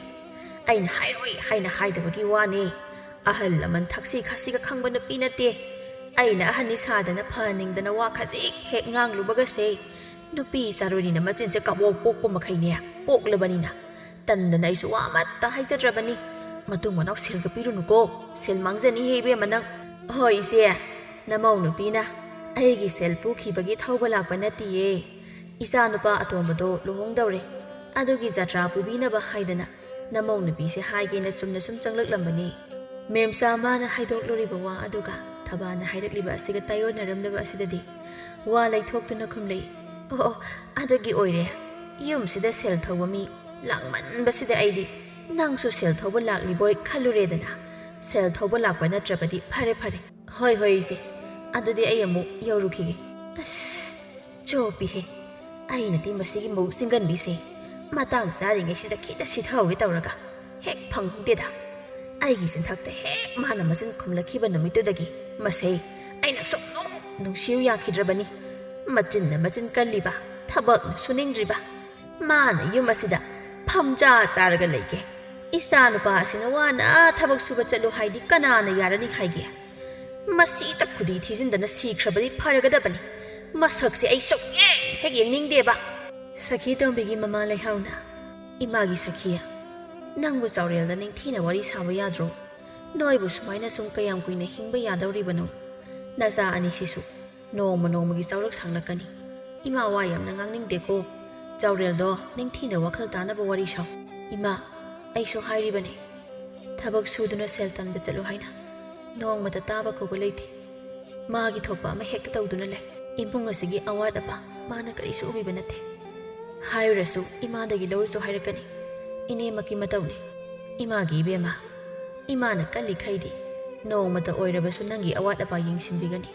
ꯑꯩꯅ ꯍꯥꯏꯔꯣꯏ ꯍꯥꯏꯅ ꯍꯥꯏꯗꯕꯒꯤ ꯋꯥꯅꯤ ꯑꯍꯜ ꯂꯃꯟ ꯊꯛꯁꯤ ꯈꯥꯁꯤꯒ ꯈꯪꯕ ꯅꯨꯄꯤ ꯅꯠꯇꯦ ꯑꯩꯅ ꯑꯍꯟꯅꯤ ꯁꯥꯗꯅ ꯐꯍꯟꯅꯤꯡꯗꯅ ꯋꯥ ꯈꯖꯤꯛ ꯍꯦꯛ ꯉꯥꯡꯂꯨꯕꯒꯁꯦ ꯅꯨꯄꯤ ꯆꯥꯔꯣꯏꯅꯤꯅ ꯃꯆꯤꯟꯁꯦ ꯀꯥꯕꯣꯛ ꯄꯣꯛꯄ ꯃꯈꯩꯅꯦ ꯄꯣꯛꯂꯕꯅꯤꯅ ꯇꯟꯗꯅ ꯑꯩꯁꯨ ꯋꯥ ꯑꯃꯠꯇ ꯍꯥꯏꯖꯗ꯭ꯔꯕꯅꯤ ꯃꯇꯨꯡ ꯃꯅꯥꯎ ꯁꯦꯜꯒ ꯄꯤꯔꯨꯅꯨꯀꯣ ꯁꯦꯜ ꯃꯥꯡꯖꯅꯤ ꯍꯦ ꯏꯕꯦꯝꯃ ꯅꯪ ꯍꯣꯏ ꯏꯆꯦ ꯅꯃꯧ ꯅꯨꯄꯤꯅ ꯑꯩꯒꯤ ꯁꯦꯜ ꯄꯨꯈꯤꯕꯒꯤ ꯊꯧꯕ ꯂꯥꯛꯄ ꯅꯠꯇꯤꯌꯦ ꯏꯆꯥ ꯅꯨꯄꯥ ꯑꯇꯣꯝꯕꯗꯣ ꯂꯨꯍꯣꯡꯗꯧꯔꯦ ꯑꯗꯨꯒꯤ ꯖꯇ꯭ꯔꯥ ꯄꯨꯕꯤꯅꯕ ꯍꯥꯏꯗꯅ ꯅꯃꯧ ꯅꯨꯄꯤꯁꯦ ꯍꯥꯏꯒꯦꯅ ꯆꯨꯝꯅ ꯁꯨꯝ ꯆꯪꯂꯛꯂꯝꯕꯅꯤ ꯃꯦꯝꯆꯥ ꯃꯥꯅ ꯍꯥꯏꯗꯣꯛꯂꯨꯔꯤꯕ ꯋꯥ ꯑꯗꯨꯒ ꯊꯕꯥꯅ ꯍꯥꯏꯔꯛꯂꯤꯕ ꯑꯁꯤꯒ ꯇꯥꯌꯣꯟꯅꯔꯝꯂꯕ ꯑꯁꯤꯗꯗꯤ ꯋꯥ ꯂꯩꯊꯣꯛꯇꯨꯅ ꯈꯨꯝꯂꯛꯏ ꯑꯣ ꯑꯗꯨꯒꯤ ꯑꯣꯏꯔꯦ ꯌꯨꯝꯁꯤꯗ ꯁꯦꯜ ꯊꯧꯕ ꯃꯤ ꯂꯥꯡꯃꯟꯕꯁꯤꯗ ꯑꯩꯗꯤ ꯅꯪꯁꯨ ꯁꯦꯜ ꯊꯧꯕ ꯂꯥꯛꯂꯤꯕꯣꯏ ꯈꯜꯂꯨꯔꯦꯗꯅ ꯁꯦꯜ ꯊꯧꯕ ꯂꯥꯛꯄ ꯅꯠꯇ꯭ꯔꯕꯗꯤ ꯐꯔꯦ ꯐꯔꯦ ꯍꯣꯏ ꯍꯣꯏ ꯏꯆꯦ ꯑꯗꯨꯗꯤ ꯑꯩ ꯑꯃꯨꯛ ꯌꯧꯔꯨꯈꯤꯒꯦ ꯑꯁ ꯆꯣꯞꯄꯤꯍꯦ ꯑꯩꯅꯗꯤ ꯃꯁꯤꯒꯤ ꯃꯧ ꯆꯤꯡꯒꯟꯕꯤꯁꯦ ꯃꯇꯥꯡ ꯆꯥꯔꯤꯉꯩꯁꯤꯗ ꯈꯤꯇ ꯁꯤꯊꯍꯧꯒꯦ ꯇꯧꯔꯒ ꯍꯦꯛ ꯐꯪꯍꯧꯗꯦꯗ ꯑꯩꯒꯤ ꯆꯤꯟꯊꯛꯇ ꯍꯦꯛ ꯃꯥꯅ ꯃꯆꯤꯟ ꯈꯨꯝꯂꯛꯈꯤꯕ ꯅꯨꯃꯤꯠꯇꯨꯗꯒꯤ ꯃꯁꯦ ꯑꯩꯅ ꯁꯨꯛꯅꯨꯡ ꯅꯨꯡꯁꯤꯌꯨ ꯌꯥꯈꯤꯗ꯭ꯔꯕꯅꯤ ꯃꯆꯤꯟꯅ ꯃꯆꯤꯟ ꯀꯜꯂꯤꯕ ꯊꯕꯛꯅ ꯁꯨꯅꯤꯡꯗ꯭ꯔꯤꯕ ꯃꯥꯅ ꯌꯨꯝ ꯑꯁꯤꯗ ꯐꯝꯆꯥ ꯆꯥꯔꯒ ꯂꯩꯒꯦ ꯏꯆꯥ ꯅꯨꯄꯥ ꯑꯁꯤꯅ ꯋꯥꯅ ꯊꯕꯛ ꯁꯨꯕ ꯆꯠꯂꯨ ꯍꯥꯏꯗꯤ ꯀꯅꯥꯅ ꯌꯥꯔꯅꯤ ꯍꯥꯏꯒꯦ ꯃꯁꯤꯇ ꯈꯨꯗꯤ ꯊꯤꯖꯤꯟꯗꯅ ꯁꯤꯈ꯭ꯔꯕꯗꯤ ꯐꯔꯒꯗꯕꯅꯤ ꯃꯁꯛꯁꯦ ꯑꯩ ꯁꯨꯛꯌꯦꯡ ꯍꯦꯛ ꯌꯦꯡꯅꯤꯡꯗꯦꯕ ꯁꯈꯤ ꯇꯣꯝꯕꯤꯒꯤ ꯃꯃꯥ ꯂꯩꯍꯥꯎꯅ ꯏꯃꯥꯒꯤ ꯁꯈꯤꯌꯥ ꯅꯪꯕꯨ ꯆꯥꯎꯔꯦꯜꯗ ꯅꯤꯡꯊꯤꯅ ꯋꯥꯔꯤ ꯁꯥꯕ ꯌꯥꯗ꯭ꯔꯣ ꯅꯣꯏꯕꯨ ꯁꯨꯃꯥꯏꯅ ꯁꯨꯝ ꯀꯌꯥꯝ ꯀꯨꯏꯅ ꯍꯤꯡꯕ ꯌꯥꯗꯧꯔꯤꯕꯅꯣ ꯅꯆꯥ ꯑꯅꯤꯁꯤꯁꯨ ꯅꯣꯡꯃ ꯅꯣꯡꯃꯒꯤ ꯆꯥꯎꯔꯛ ꯁꯥꯡꯂꯛꯀꯅꯤ ꯏꯃꯥ ꯋꯥ ꯌꯥꯝꯅ ꯉꯥꯡꯅꯤꯡꯗꯦꯀꯣ ꯆꯥꯎꯔꯦꯜꯗꯣ ꯅꯤꯡꯊꯤꯅ ꯋꯥꯈꯜ ꯇꯥꯅꯕ ꯋꯥꯔꯤ ꯁꯥꯎ ꯏꯃꯥ ꯑꯩꯁꯨ ꯍꯥꯏꯔꯤꯕꯅꯦ ꯊꯕꯛ ꯁꯨꯗꯨꯅ ꯁꯦꯜ ꯇꯥꯟꯕ ꯆꯠꯂꯨ ꯍꯥꯏꯅ ꯅꯣꯡꯃꯇ ꯇꯥꯕ ꯀꯧꯕ ꯂꯩꯇꯦ ꯃꯥꯒꯤ ꯊꯣꯛꯄ ꯑꯃ ꯍꯦꯛꯇ ꯇꯧꯗꯨꯅ ꯂꯩ ꯏꯃꯨꯡ ꯑꯁꯤꯒꯤ ꯑꯋꯥꯠ ꯑꯄꯥ ꯃꯥꯅ ꯀꯔꯤꯁꯨ ꯎꯕꯤꯕ ꯅꯠꯇꯦ ꯍꯥꯏꯔꯨꯔꯁꯨ ꯏꯃꯥꯗꯒꯤ ꯂꯧꯔꯁꯨ ꯍꯥꯏꯔꯛꯀꯅꯤ ꯏꯅꯦꯃꯛꯀꯤ ꯃꯇꯧꯅꯤ ꯏꯃꯥꯒꯤ ꯏꯕꯦꯝꯃ ꯏꯃꯥꯅ ꯀꯜꯂꯤꯈꯩꯗꯤ ꯅꯣꯡꯃꯇ ꯑꯣꯏꯔꯕꯁꯨ ꯅꯪꯒꯤ ꯑꯋꯥꯠ ꯑꯄꯥ ꯌꯦꯡꯁꯤꯟꯕꯤꯒꯅꯤ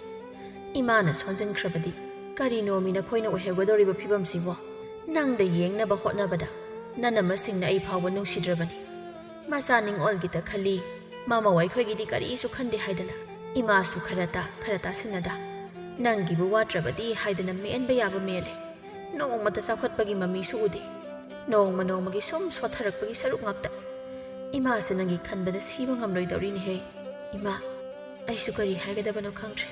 ꯏꯃꯥꯅ ꯁꯣꯟꯖꯤꯟꯈ꯭ꯔꯕꯗꯤ ꯀꯔꯤꯅꯣꯃꯤ ꯅꯈꯣꯏꯅ ꯑꯣꯏꯍꯧꯒꯗꯧꯔꯤꯕ ꯐꯤꯕꯝꯁꯤꯕꯣ ꯅꯪꯗ ꯌꯦꯡꯅꯕ ꯍꯣꯠꯅꯕꯗ ꯅꯅꯝꯃꯁꯤꯡꯅ ꯑꯩ ꯐꯥꯎꯕ ꯅꯨꯡꯁꯤꯗ꯭ꯔꯕꯅꯤ ꯃꯆꯥ ꯅꯤꯡꯑꯣꯜꯒꯤꯇ ꯈꯜꯂꯤ ꯃꯃꯧ ꯑꯩꯈꯣꯏꯒꯤꯗꯤ ꯀꯔꯤꯁꯨ ꯈꯟꯗꯦ ꯍꯥꯏꯗꯅ ꯏꯃꯥꯁꯨ ꯈꯔ ꯇꯥꯁꯤꯟꯅꯗ ꯅꯪꯒꯤꯕꯨ ꯋꯥꯠꯇ꯭ꯔꯕꯗꯤ ꯍꯥꯏꯗꯅ ꯃꯦꯟꯕ ꯌꯥꯕ ꯃꯦꯜꯂꯦ ꯅꯣꯡꯃꯇ ꯆꯥꯎꯈꯠꯄꯒꯤ ꯃꯃꯤꯁꯨ ꯎꯗꯦ ꯅꯣꯡꯃ ꯅꯣꯡꯃꯒꯤ ꯁꯨꯝ ꯁꯣꯠꯊꯔꯛꯄꯒꯤ ꯁꯔꯨꯛ ꯉꯥꯛꯇ ꯏꯃꯥꯁꯦ ꯅꯪꯒꯤ ꯈꯟꯕꯗ ꯁꯤꯕ ꯉꯝꯂꯣꯏꯗꯧꯔꯤꯅꯦꯍꯦ ꯏꯃꯥ ꯑꯩꯁꯨ ꯀꯔꯤ ꯍꯥꯏꯒꯗꯕꯅꯣ ꯈꯪꯗ꯭ꯔꯦ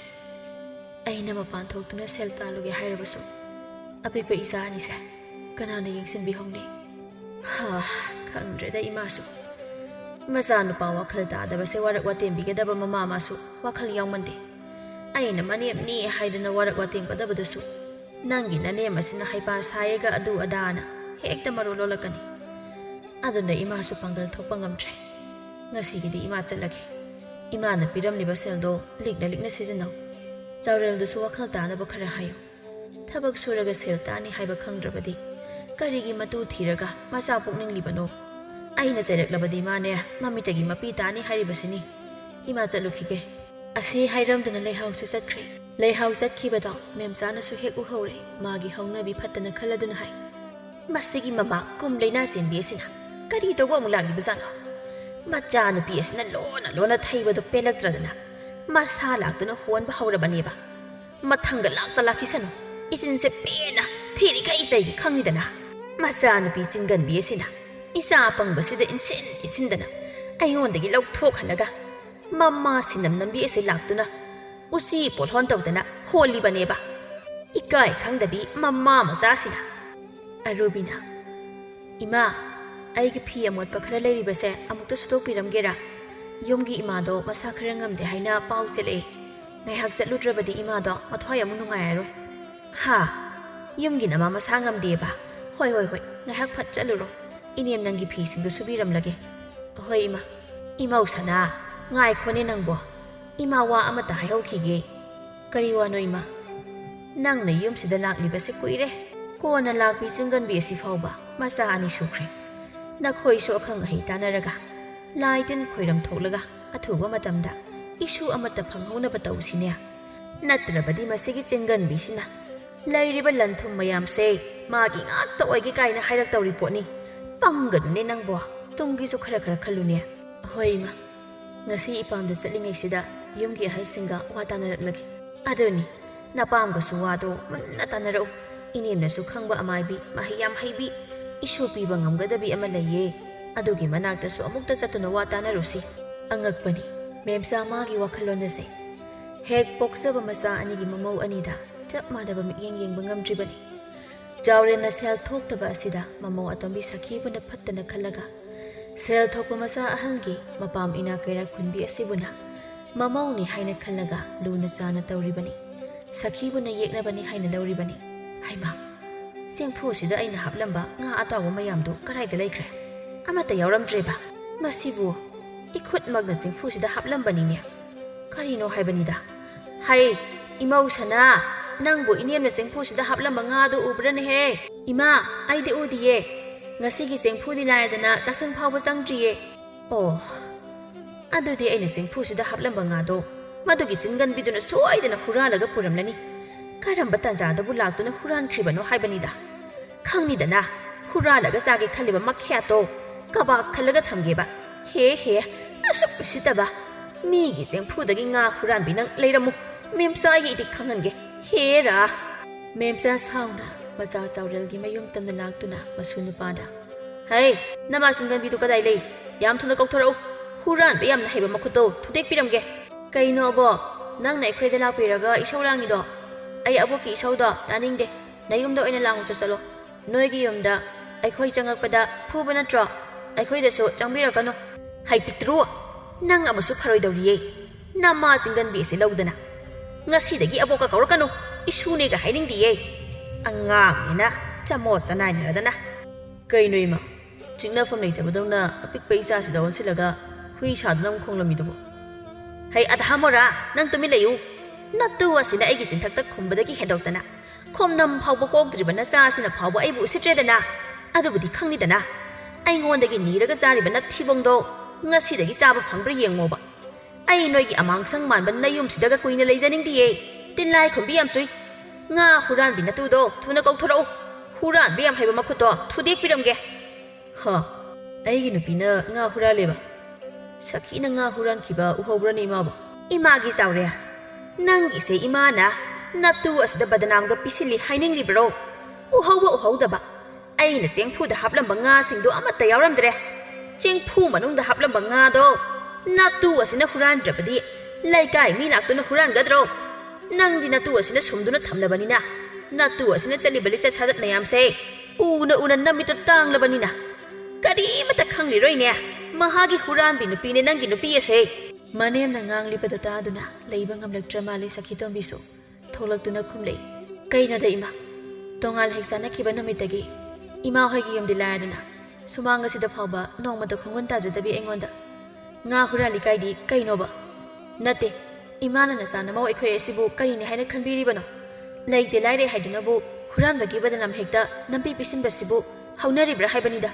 ꯑꯩꯅ ꯃꯄꯥꯟ ꯊꯣꯛꯇꯨꯅ ꯁꯦꯜ ꯇꯥꯜꯂꯨꯒꯦ ꯍꯥꯏꯔꯕꯁꯨ ꯑꯄꯤꯛꯄ ꯏꯆꯥ ꯑꯅꯤꯁꯦ ꯀꯅꯥꯅ ꯌꯦꯡꯁꯤꯟꯕꯤꯍꯧꯅꯤ ꯈꯪꯗ꯭ꯔꯦꯗ ꯏꯃꯥꯁꯨ ꯃꯆꯥꯅꯨꯄꯥ ꯋꯥꯈꯜ ꯇꯥꯗꯕꯁꯦ ꯋꯥꯔꯛ ꯋꯥꯇꯦꯝꯕꯤꯒꯗꯕ ꯃꯃꯥ ꯃꯥꯁꯨ ꯋꯥꯈꯜ ꯌꯥꯎꯃꯟꯗꯦ ꯑꯩꯅ ꯃꯅꯦꯝꯅꯤ ꯍꯥꯏꯗꯅ ꯋꯥꯔꯛ ꯋꯥꯇꯦꯝꯒꯗꯕꯗꯨꯁꯨ ꯅꯪꯒꯤ ꯅꯅꯦꯝ ꯑꯁꯤꯅ ꯍꯩꯄꯥ ꯁꯥꯏꯌꯦꯒ ꯑꯗꯨ ꯑꯗꯥꯅ ꯍꯦꯛꯇ ꯃꯔꯣ ꯂꯣꯜꯂꯛꯀꯅꯤ ꯑꯗꯨꯅ ꯏꯃꯥꯁꯨ ꯄꯥꯡꯒꯜ ꯊꯣꯛꯄ ꯉꯝꯗ꯭ꯔꯦ ꯉꯁꯤꯒꯤꯗꯤ ꯏꯃꯥ ꯆꯠꯂꯒꯦ ꯏꯃꯥꯅ ꯄꯤꯔꯝꯂꯤꯕ ꯁꯦꯜꯗꯣ ꯂꯤꯛꯅ ꯂꯤꯛꯅ ꯁꯤꯖꯤꯟꯅꯧ ꯆꯥꯎꯔꯦꯜꯗꯨꯁꯨ ꯋꯥꯈꯜ ꯇꯥꯅꯕ ꯈꯔ ꯍꯥꯏꯌꯨ ꯊꯕꯛ ꯁꯨꯔꯒ ꯁꯦꯜ ꯇꯥꯅꯤ ꯍꯥꯏꯕ ꯈꯪꯗ꯭ꯔꯕꯗꯤ ꯀꯔꯤꯒꯤ ꯃꯇꯨ ꯊꯤꯔꯒ ꯃꯆꯥ ꯄꯣꯛꯅꯤꯡꯂꯤꯕꯅꯣ ꯑꯩꯅ ꯆꯩꯔꯛꯂꯕꯗꯤ ꯃꯥꯅꯦ ꯃꯃꯤꯠꯇꯒꯤ ꯃꯄꯤ ꯇꯥꯅꯤ ꯍꯥꯏꯔꯤꯕꯁꯤꯅꯤ ꯏꯃꯥ ꯆꯠꯂꯨꯈꯤꯒꯦ ꯑꯁꯤ ꯍꯥꯏꯔꯝꯗꯨꯅ ꯂꯩꯍꯥꯎꯁꯨ ꯆꯠꯈ꯭ꯔꯦ ꯂꯩꯍꯥꯎ ꯆꯠꯈꯤꯕꯗꯣ ꯃꯦꯝꯆꯥꯅꯁꯨ ꯍꯦꯛ ꯎꯍꯧꯔꯦ ꯃꯥꯒꯤ ꯍꯧꯅꯕꯤ ꯐꯠꯇꯅ ꯈꯜꯂꯗꯨꯅ ꯍꯥꯏ ꯃꯁꯤꯒꯤ ꯃꯃꯥ ꯀꯨꯝ ꯂꯩꯅꯥ ꯆꯦꯟꯕꯤ ꯑꯁꯤꯅ ꯀꯔꯤ ꯇꯧꯕ ꯑꯃꯨꯛ ꯂꯥꯛꯂꯤꯕꯖꯥꯠꯅꯣ ꯃꯆꯥ ꯅꯨꯄꯤ ꯑꯁꯤꯅ ꯂꯣꯟꯅ ꯂꯣꯟꯅ ꯊꯩꯕꯗꯣ ꯄꯦꯜꯂꯛꯇ꯭ꯔꯗꯅ ꯃꯁꯥ ꯂꯥꯛꯇꯨꯅ ꯍꯣꯟꯕ ꯍꯧꯔꯕꯅꯦꯕ ꯃꯊꯪꯒ ꯂꯥꯛꯈꯤꯁꯅꯨ ꯏꯆꯤꯟꯁꯦ ꯄꯦꯟꯅ ꯊꯤꯔꯤꯈꯩ ꯆꯩꯒꯤ ꯈꯪꯉꯤꯗꯅ ꯃꯆꯥ ꯅꯨꯄꯤ ꯆꯤꯡꯒꯟꯕꯤ ꯑꯁꯤꯅ ꯏꯆꯥ ꯑꯄꯪꯕꯁꯤꯗ ꯏꯟꯁꯤꯟꯗꯅ ꯑꯩꯉꯣꯟꯗꯒꯤ ꯂꯧꯊꯣꯛꯍꯜꯂꯒ ꯃꯃꯥ ꯁꯤꯅꯝ ꯅꯝꯕꯤ ꯑꯁꯤ ꯂꯥꯛꯇꯨꯅ ꯎꯆꯤ ꯄꯣꯠꯍꯣꯟ ꯇꯧꯗꯅ ꯍꯣꯜꯂꯤꯕꯅꯦꯕ ꯏꯀꯥꯏ ꯈꯪꯗꯕꯤ ꯃꯃꯥ ꯃꯆꯥꯁꯤꯅ ꯑꯔꯨꯕꯤꯅ ꯏꯃꯥ ꯑꯩꯒꯤ ꯐꯤ ꯑꯃꯣꯠꯄ ꯈꯔ ꯂꯩꯔꯤꯕꯁꯦ ꯑꯃꯨꯛꯇ ꯁꯨꯗꯣꯛꯄꯤꯔꯝꯒꯦꯔꯥ ꯌꯨꯝꯒꯤ ꯏꯃꯥꯗꯣ ꯃꯁꯥ ꯈꯔ ꯉꯝꯗꯦ ꯍꯥꯏꯅ ꯄꯥꯎ ꯆꯦꯜꯂꯛꯑꯦ ꯉꯥꯏꯍꯥꯛ ꯆꯠꯂꯨꯗ꯭ꯔꯕꯗꯤ ꯏꯃꯥꯗꯣ ꯃꯊ꯭ꯋꯥꯏ ꯑꯃꯨꯛ ꯅꯨꯡꯉꯥꯏꯔꯔꯣꯏ ꯌꯨꯝꯒꯤ ꯅꯃꯥ ꯃꯁꯥ ꯉꯝꯗꯦꯕ ꯍꯣꯏ ꯉꯥꯏꯍꯥꯛ ꯐꯠ ꯆꯠꯂꯨꯔꯣ ꯏꯅꯦꯝ ꯅꯪꯒꯤ ꯐꯤꯁꯤꯡꯗꯨ ꯁꯨꯕꯤꯔꯝꯂꯒꯦ ꯍꯣꯏ ꯏꯃꯥ ꯏꯃꯧ ꯁꯅꯥ ꯉꯥꯏꯈꯣꯅꯦ ꯅꯪꯕꯣ ꯏꯃꯥ ꯋꯥ ꯑꯃꯇ ꯍꯥꯏꯍꯧꯈꯤꯒꯦ ꯀꯔꯤ ꯋꯥꯅꯣ ꯏꯃꯥ ꯅꯪꯅ ꯌꯨꯝꯁꯤꯗ ꯂꯥꯛꯂꯤꯕꯁꯦ ꯀꯨꯏꯔꯦ ꯀꯣꯟꯅ ꯂꯥꯛꯄꯤ ꯆꯤꯡꯒꯟꯕꯤ ꯑꯁꯤ ꯐꯥꯎꯕ ꯃꯆꯥ ꯑꯅꯤ ꯁꯨꯈ꯭ꯔꯦ ꯅꯈꯣꯏꯁꯨ ꯑꯈꯪ ꯑꯍꯩ ꯇꯥꯟꯅꯔꯒ ꯂꯥꯏ ꯇꯤꯟ ꯈꯣꯏꯔꯝ ꯊꯣꯛꯂꯒ ꯑꯊꯨꯕ ꯃꯇꯝꯗ ꯏꯁꯨ ꯑꯃꯠꯇ ꯐꯪꯍꯧꯅꯕ ꯇꯧꯁꯤꯅꯦ ꯅꯠꯇ꯭ꯔꯕꯗꯤ ꯃꯁꯤꯒꯤ ꯆꯤꯡꯒꯟꯕꯤꯁꯤꯅ ꯂꯩꯔꯤꯕ ꯂꯟ ꯊꯨꯝ ꯃꯌꯥꯝꯁꯦ ꯃꯥꯒꯤ ꯉꯥꯛꯇ ꯑꯣꯏꯒꯦ ꯀꯥꯏꯅ ꯍꯥꯏꯔꯛꯇꯧꯔꯤ ꯄꯣꯠꯅꯤ ꯄꯪꯒꯅꯨꯅꯦ ꯅꯪꯕꯣ ꯇꯨꯡꯒꯤꯁꯨ ꯈꯔ ꯈꯜꯂꯨꯅꯦ ꯍꯣꯏ ꯏꯃꯥ ꯉꯁꯤ ꯏꯄꯥꯝꯗ ꯆꯠꯂꯤꯉꯩꯁꯤꯗ ꯌꯨꯝꯒꯤ ꯑꯍꯜꯁꯤꯡꯒ ꯋꯥ ꯇꯥꯟꯅꯔꯛꯂꯒꯦ ꯑꯗꯨꯅꯤ napamgasu wado manna tanarau inemnasu khangba amaibi mahiyam haibi isu piba ngamgadabi ama leye adugi manaktasu amukta chatuna wa tanarusi angakpani memsa magi wakhalonase hek poksaba masa anigi mamau anida chap madaba miyeng yengba ngamdribani jawrena sel thoktaba asida mamau atombi sakhibuna phattana khalaga sel thokpa masa ahangi mapam ina kaira khunbi asibuna mamau ni haina khalaga luna chana tawribani sakhibuna yeknabani haina lawribani haima sengphu sida aina haplamba nga atawa mayamdu karaida laikre amata yawramdreba masibu ikhut magna sengphu sida haplambani ne karino haibanida hai imau sana nangbo inemna sengphu sida haplamba nga do ubrane he ima aide udiye ngasigi sengphu di laidana saksang phawba changdriye oh adudi aina sengphu sida haplamba nga do madugi singan biduna soidana huralaga puramlani karamba tanjadabu laktuna huran kribano haibanida khangnidana huralaga jage khaliba makhyato kaba khalaga thamgeba he asuk sitaba migi sengphu dagi nga huran binang leiramu memsa gi dik khangange hera memsa sauna macha chawrel gi mayum tamna laktuna masunu pada hai nama singan bidu kadai lei yam thuna kokthorau huran be yamna haiba makhuto thudek piramge kaino bo nang nai khoida lakpiraga isaulangi do ai aboki isauda taningde nayumda oina langu chalo noigi yumda ai khoi changakpada phuba natro ai khoi deso changbirakano hai pitru nang amasu pharoi dawriye nama singan bi se lawdana ngasi dagi aboka kawrakano isune ga haining diye anga nina chamo chanai naradana kaino ima chingna fam nei tabadona apik paisa sidawon silaga hui sadnam khonglamidubo hai adhamora nang tumi layu natu asina aigi jinthakta khumbadagi hedoktana khomnam phawba kokdribana sa asina phawba aibu sitredana adubudi khangnidana aingondagi niraga zaribana thibongdo ngasidagi chaba phangbra yengmoba ai noigi amangsang manba nayum sidaga kuina leijaning diye tinlai khumbi yam chui nga huran binatu do thuna kokthorau huran biam haiba makhuto thudek piramge ha aigi nupina nga huraleba sakhina nga huran kiba uhobrani maba imagi chawre nangi se imana natu asda badanamga pisili haining libro uhawdaba aina chengphu da haplamba nga singdo amata yawramdre chengphu manungda haplamba nga do natu asina huran drabadi laikai mi laktuna huran gadro nangdi natu asina sumduna thamlabanina natu asina chalibali cha sadat mayam se una namita tanglabanina kari mata khangli roine mahagi huran bi nupi ne nangi nupi ase manem na ngangli padata aduna leiba ngamlak tramali sakhitom bisu tholak khumlei kaina da ima tongal heksana khiba namitagi ima hoigi yum diladana sumanga sida phawba nongmata khungun tajudabi engonda nga hurali kaidi kainoba nate imana na sana maw ekhoi asibu karini haina khanbiri bano leite laire haiduna bu huran bagi badanam hekta nampi pisin basibu haunari bra haibanida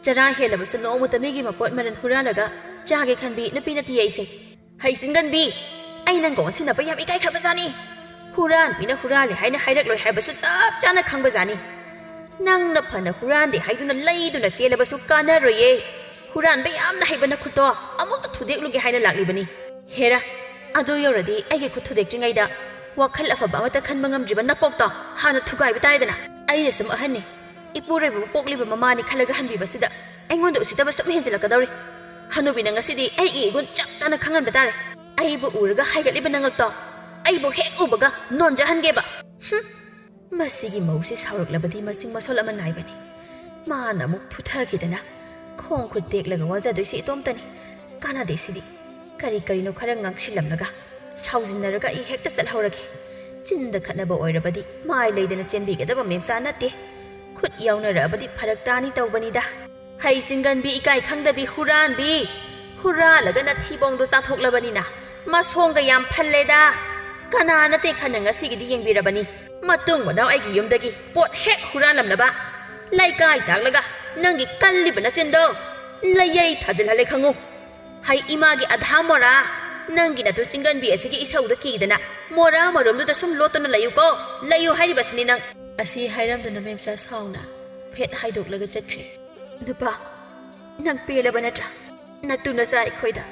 chara helaba sa no mutamigi mapot maran huralaga jage khanbi napi nati aise hai singan bi ai nang gon sina bayam ikai khabazani huran bina hurali haina hairak loi haibasu sap chana khangbazani nang na phana huran de haiduna leiduna chelabasu kana roye huran bayam na haibana khuto amuk thudek luge haina laklibani hera adu yoradi aige khudek jingaida wakhal afaba amata khanba ngamdriba nakokta hana thugai bitaidana aine sam ahanni ipurai bu pokliba mamani khalaga hanbi basida aingonda usitaba sab henjilakadawri hanubina ngasidi ai igun chak chana khangan batare ai bu uraga haigatliba nangakto ai bu hek ubaga nonja hangeba masigi mausi sawraklabadi masing masol ama naibani mana muk phuthagidana khong khut teklaga wajadoisi itomtani kana desidi kari no khara ngangsilamnaga saujinaraga I hekta salhorage chinda khatnaba oirabadi mai leidana chenbigadaba memsa natte khut yaunarabadi pharak tani tawbanida hai singan bi ikai khangdabi huran bi huralaga na thibongdo chathoklabanina masonga yam phalleda kana nate khananga sigidi yengbirabani matung manaw aigi yumdagi pot hek huralamnaba laikai taklaga nangi kallibana chendo layai thajilhale khangu hai imagi adhamora nangi natu singan bi asigi isauda kidana mora maromdu da sum lotona layuko layu hairibasni nang asi hairamduna memsa sauna phet haidoklaga chakri nupa nang pelaba natra natuna sa ikhoida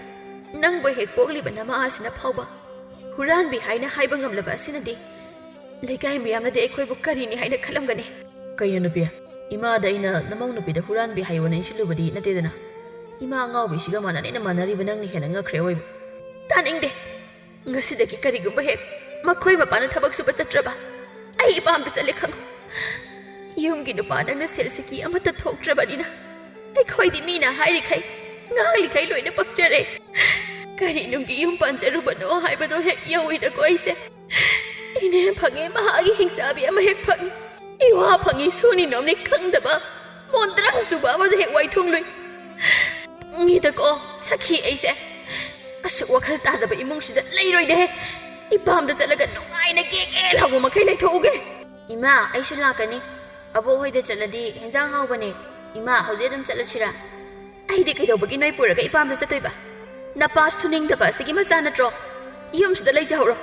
nang bo hek pokliba nama asina phawba huran bi haina haiba ngamlaba asinadi ꯂꯩꯀꯥꯏ ꯃꯌꯥꯝꯅꯗꯤ ꯑꯩꯈꯣꯏꯕꯨ ꯀꯔꯤꯅꯤ ꯍꯥꯏꯅ ꯈꯜꯂꯝꯒꯅꯤ? ꯀꯩꯅꯣ ꯅꯨꯄꯤ? ꯏꯃꯥꯗ ꯑꯩꯅ ꯅꯃꯧ ꯅꯨꯄꯤꯗ ꯍꯨꯔꯥꯟꯕꯤ ꯍꯥꯏꯌꯣꯅ ꯏꯟꯁꯤꯜꯂꯨꯕꯗꯤ ꯅꯠꯇꯦꯗꯅ. ꯏꯃꯥ ꯑꯉꯥꯎꯕꯤꯁꯤꯒ ꯃꯥꯟꯅꯔꯤꯕ ꯅꯪꯅ ꯍꯦꯟꯅ ꯉꯛꯈ꯭ꯔꯦ ꯑꯣꯏꯕ. ꯇꯥꯅꯤꯡꯗꯦ. ꯉꯁꯤꯗꯒꯤ ꯀꯔꯤꯒꯨꯝꯕ ꯍꯦꯛ ꯃꯈꯣꯏ ꯃꯄꯥꯅ ꯊꯕꯛ ꯁꯨꯕ ꯆꯠꯇ꯭ꯔꯕ ꯑꯩ ꯏꯄꯥꯝꯗ ꯆꯠꯂꯦ ꯈꯪꯉꯨ. ꯌꯨꯝꯒꯤ ꯅꯨꯄꯥ ꯅꯪꯅ ꯁꯦꯜꯁꯤꯀꯤ ꯑꯃꯠꯇ ꯊꯣꯛꯇ꯭ꯔꯕꯅꯤꯅ ꯑꯩꯈꯣꯏꯗꯤ ꯃꯤꯅ ꯍꯥꯏꯔꯤꯈꯩ ꯉꯥꯡꯂꯤꯈꯩ ꯂꯣꯏꯅ ꯄꯛꯆꯔꯦ. ꯀꯔꯤ ꯅꯨꯡꯒꯤ ꯌꯨꯝ ꯄꯥꯟꯖꯔꯨꯕꯅꯣ ꯍꯥꯏꯕꯗꯣ ꯍꯦꯛ ꯌꯧꯏꯗꯀꯣ ꯑꯩꯁꯦ. ꯏꯅꯦ ꯐꯪꯉꯦ ꯃꯍꯥꯛꯀꯤ ꯍꯤꯡꯆꯥꯕꯤ ꯑꯃ ꯍꯦꯛ ꯐꯪꯉꯤ. ꯏꯋꯥ ꯐꯪꯉꯤ ꯁꯨꯅꯤ ꯅꯣꯝꯅꯤ ꯈꯪꯗꯕ ꯃꯣꯟꯗ꯭ꯔꯪ ꯆꯨꯕ ꯑꯃꯗ ꯍꯦꯛ ꯋꯥꯏꯊꯨꯡꯂꯨꯏ. ꯄꯨꯡꯉꯤꯗꯀꯣ ꯁꯈꯤ ꯑꯩꯁꯦ. ꯑꯁꯨꯛ ꯋꯥꯈꯜ ꯇꯥꯗꯕ ꯏꯃꯨꯡꯁꯤꯗ ꯂꯩꯔꯣꯏꯗꯦ. ꯏꯄꯥꯝꯗ ꯆꯠꯂꯒ ꯅꯨꯡꯉꯥꯏꯅ ꯒꯦꯒꯦ ꯂꯥꯎꯕ ꯃꯈꯩ ꯂꯩꯊꯣꯛꯎꯒꯦ. ꯏꯃꯥ ꯑꯩꯁꯨ ꯂꯥꯛꯀꯅꯤ. ꯑꯕꯣꯛ ꯍꯣꯏꯗ ꯆꯠꯂꯗꯤ ꯍꯦꯟꯖꯥꯡ ꯍꯥꯎꯕꯅꯦ. ꯏꯃꯥ ꯍꯧꯖꯤꯛ ꯑꯗꯨꯝ ꯆꯠꯂꯁꯤꯔꯥ? ꯑꯩꯗꯤ ꯀꯩꯗꯧꯕꯒꯤ ꯅꯣꯏ ꯄꯨꯔꯒ ꯏꯄꯥꯝꯗ ꯆꯠꯇꯣꯏꯕ? ꯅꯄꯥ ꯁꯨꯅꯤꯡꯗꯕ ꯑꯁꯤꯒꯤ ꯃꯆꯥ ꯅꯠꯇ꯭ꯔꯣ? ꯌꯨꯝꯁꯤꯗ ꯂꯩꯖꯍꯧꯔꯣ.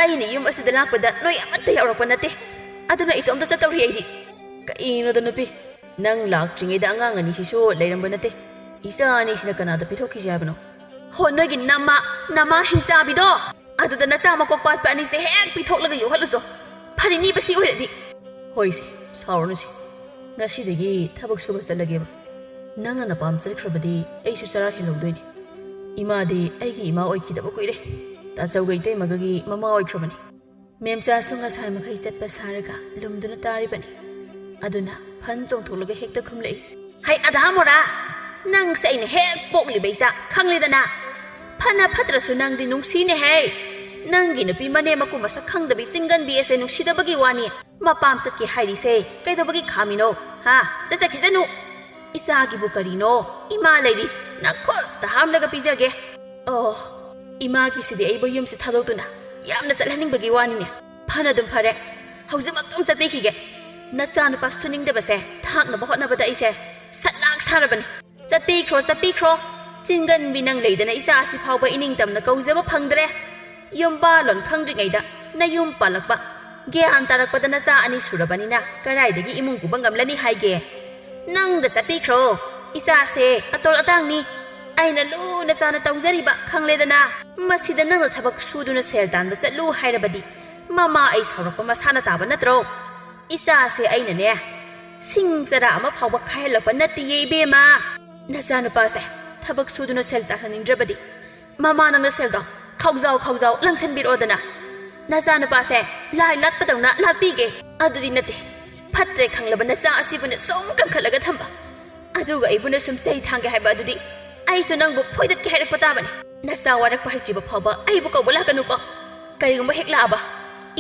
ꯑꯩꯅ ꯌꯨꯝ ꯑꯁꯤꯗ ꯂꯥꯛꯄꯗ ꯅꯣꯏ ꯑꯃꯠꯇ ꯌꯥꯎꯔꯛꯄ ꯅꯠꯇꯦ. ꯑꯗꯨꯅ ꯏꯇꯣꯝꯇ ꯆꯠꯇꯧꯔꯤ ꯑꯩꯗꯤ. ꯀꯩꯅꯣꯗ ꯅꯨꯄꯤ? ꯅꯪ ꯂꯥꯛꯇ꯭ꯔꯤꯉꯩꯗ ꯑꯉꯥꯡ ꯑꯅꯤꯁꯤꯁꯨ ꯂꯩꯔꯝꯕ ꯅꯠꯇꯦ. ꯏꯆꯥ ꯑꯅꯤꯁꯤꯅ ꯀꯅꯥꯗ ꯄꯤꯊꯣꯛꯈꯤꯁꯦ ꯍꯥꯏꯕꯅꯣ? ꯍꯣ ꯅꯣꯏꯒꯤ ꯅꯃꯥ ꯍꯤꯡꯆꯥꯕꯤꯗꯣ ꯑꯗꯨꯗ ꯅꯆꯥ ꯃꯀꯣꯛ ꯄꯥꯠꯄ ꯑꯅꯤꯁꯦ ꯍꯦꯛ ꯄꯤꯊꯣꯛꯂꯒ ꯌꯣꯛꯍꯜꯂꯨꯁꯣ. ꯐꯔꯤꯅꯤꯕꯁꯤ ꯑꯣꯏꯔꯗꯤ. ꯍꯣꯏꯁꯦ, ꯁꯥꯎꯔꯅꯨꯁꯦ. ꯉꯁꯤꯗꯒꯤ ꯊꯕꯛ ꯁꯨꯕ ꯆꯠꯂꯒꯦꯕ. ꯅꯪꯅ ꯅꯄꯥꯝ ꯆꯠꯈ꯭ꯔꯕꯗꯤ ꯑꯩꯁꯨ ꯆꯔꯥ ꯍꯦꯜꯍꯧꯗꯣꯏꯅꯤ. ꯏꯃꯥꯗꯤ ꯑꯩꯒꯤ ꯏꯃꯥ ꯑꯣꯏꯈꯤꯗꯕ ꯀꯨꯏꯔꯦ. ꯇꯥꯆꯧꯒ ꯏꯇꯩꯃꯒꯒꯤ ꯃꯃꯥ ꯑꯣꯏꯈ꯭ꯔꯕꯅꯤ. ꯃꯦꯝꯆꯥꯁꯨ ꯉꯁꯥꯏ ꯃꯈꯩ ꯆꯠꯄ ꯁꯥꯔꯒ ꯂꯨꯝꯗꯨꯅ ꯇꯥꯔꯤꯕꯅꯤ. ꯑꯗꯨꯅ ꯐꯟ ꯆꯣꯡꯊꯣꯛꯂꯒ ꯍꯦꯛꯇ ꯈꯨꯝꯂꯛꯏ. ꯍꯩ ꯑꯙꯥ ꯃꯣꯔꯥ, ꯅꯪꯁꯦ ꯑꯩꯅ ꯍꯦꯛ ꯄꯣꯛꯂꯤꯕ ꯏꯆꯥ ꯈꯪꯂꯦꯗꯅ. ꯐꯅ ꯐꯠꯇ꯭ꯔꯁꯨ ꯅꯪꯗꯤ ꯅꯨꯡꯁꯤꯅꯦꯍꯦ. ꯅꯪꯒꯤ ꯅꯨꯄꯤ ꯃꯅꯦꯝ ꯃꯀꯨ ꯃꯁꯛ ꯈꯪꯗꯕꯤ ꯆꯤꯡꯒꯟꯕꯤ ꯑꯁꯦ ꯅꯨꯡꯁꯤꯗꯕꯒꯤ ꯋꯥꯅꯤ. ꯃꯄꯥꯝ ꯆꯠꯀꯦ ꯍꯥꯏꯔꯤꯁꯦ ꯀꯩꯗꯧꯕꯒꯤ ꯈꯥꯝꯃꯤꯅꯣ? ꯍꯥ? ꯆꯠꯆꯈꯤꯁꯅꯨ. ꯏꯆꯥꯒꯤꯕꯨ ꯀꯔꯤꯅꯣ? ꯏꯃꯥ ꯂꯩꯔꯤ. ꯅꯈꯨꯠꯇ ꯍꯥꯝꯂꯒ ꯄꯤꯖꯒꯦ. ꯑꯣ, ꯏꯃꯥꯒꯤꯁꯤꯗꯤ ꯑꯩꯕꯨ ꯌꯨꯝꯁꯤ ꯊꯥꯗꯣꯛꯇꯨꯅ ꯌꯥꯝꯅ ꯆꯠꯍꯟꯅꯤꯡꯕꯒꯤ ꯋꯥꯅꯤꯅꯦ. ꯐꯅ ꯑꯗꯨꯝ ꯐꯔꯦ. ꯍꯧꯖꯤꯛꯃꯛꯇꯨꯝ ꯆꯠꯄꯤꯈꯤꯒꯦ. ꯅꯆꯥꯅꯨꯄꯥ ꯁꯨꯅꯤꯡꯗꯕꯁꯦ ꯊꯥꯛꯅꯕ ꯍꯣꯠꯅꯕꯗ ꯑꯩꯁꯦ ꯁꯠꯂꯥꯛ ꯁꯥꯔꯕꯅꯤ. ꯆꯠꯄꯤꯈ꯭ꯔꯣ. ꯆꯤꯡꯒꯟꯕꯤ ꯅꯪ ꯂꯩꯗꯅ ꯏꯆꯥ ꯑꯁꯤ ꯐꯥꯎꯕ ꯏꯅꯤꯡꯇꯝꯅ ꯀꯧꯖꯕ ꯐꯪꯗ꯭ꯔꯦ. ꯌꯨꯝꯕꯥꯂꯣꯟ ꯈꯪꯗ꯭ꯔꯤꯉꯩꯗ ꯅꯌꯨꯝ ꯄꯥꯜꯂꯛꯄ. ꯒ꯭ꯌꯥꯟ ꯇꯥꯔꯛꯄꯗ ꯅꯆꯥ ꯑꯅꯤ ꯁꯨꯔꯕꯅꯤꯅ ꯀꯔꯥꯏꯗꯒꯤ ꯏꯃꯨꯡ ꯄꯨꯕ ꯉꯝꯂꯅꯤ ꯍꯥꯏꯒꯦ? ꯅꯪꯗ ꯆꯠꯄꯤꯈ꯭ꯔꯣ. ꯏꯆꯥꯁꯦ ꯑꯇꯣꯜ ꯑꯇꯥꯡꯅꯤ. ꯑꯩꯅ ꯂꯨꯅ ꯆꯥꯅ ꯇꯧꯖꯔꯤꯕ ꯈꯪꯂꯦꯗꯅ. ꯃꯁꯤꯗ ꯅꯪꯅ ꯊꯕꯛ ꯁꯨꯗꯨꯅ ꯁꯦꯜ ꯇꯥꯟꯕ ꯆꯠꯂꯨ ꯍꯥꯏꯔꯕꯗꯤ ꯃꯃꯥ ꯑꯩ ꯁꯥꯎꯔꯛꯄ ꯃꯁꯥꯅ ꯇꯥꯕ ꯅꯠꯇ꯭ꯔꯣ? ꯏꯆꯥꯁꯦ ꯑꯩꯅꯅꯦ ꯁꯤꯡ ꯆꯔꯥ ꯑꯃ ꯐꯥꯎꯕ ꯈꯥꯏꯍꯜꯂꯛꯄ ꯅꯠꯇꯤꯌꯦ ꯏꯕꯦꯝꯃ. ꯅꯆꯥꯅꯨꯄꯥꯁꯦ ꯊꯕꯛ ꯁꯨꯗꯨꯅ ꯁꯦꯜ ꯇꯥꯟꯍꯟꯅꯤꯡꯗ꯭ꯔꯕꯗꯤ ꯃꯃꯥ ꯅꯪꯅ ꯁꯦꯜꯗꯣ ꯈꯥꯎꯖꯥꯎ ꯂꯪꯁꯟꯕꯤꯔꯛꯑꯣꯗꯅ. ꯅꯆꯥꯅꯨꯄꯥꯁꯦ ꯂꯥꯏ ꯂꯥꯠꯄꯗꯧꯅ ꯂꯥꯠꯄꯤꯒꯦ. ꯑꯗꯨꯗꯤ ꯅꯠꯇꯦ. ꯐꯠꯇ꯭ꯔꯦ ꯈꯪꯂꯕ ꯅꯆꯥ ꯑꯁꯤꯕꯨꯅ ꯁꯨꯝ ꯀꯟꯈꯠꯂꯒ ꯊꯝꯕ. ꯑꯗꯨꯒ ꯑꯩꯕꯨꯅ ꯁꯨꯝ ꯆꯩ ꯊꯥꯡꯒꯦ ꯍꯥꯏꯕ ꯑꯗꯨꯗꯤ ꯑꯩꯁꯨ ꯅꯪꯕꯨ ꯐꯣꯏꯗꯠꯀꯦ ꯍꯥꯏꯔꯛꯄ ꯇꯥꯕꯅꯤ. ꯅꯆꯥ ꯋꯥꯔꯛꯄ ꯍꯩꯇ꯭ꯔꯤꯕ ꯐꯥꯎꯕ ꯑꯩꯕꯨ ꯀꯧꯕ ꯂꯥꯛꯀꯅꯨꯀꯣ. ꯀꯔꯤꯒꯨꯝꯕ ꯍꯦꯛ ꯂꯥꯛꯑꯕ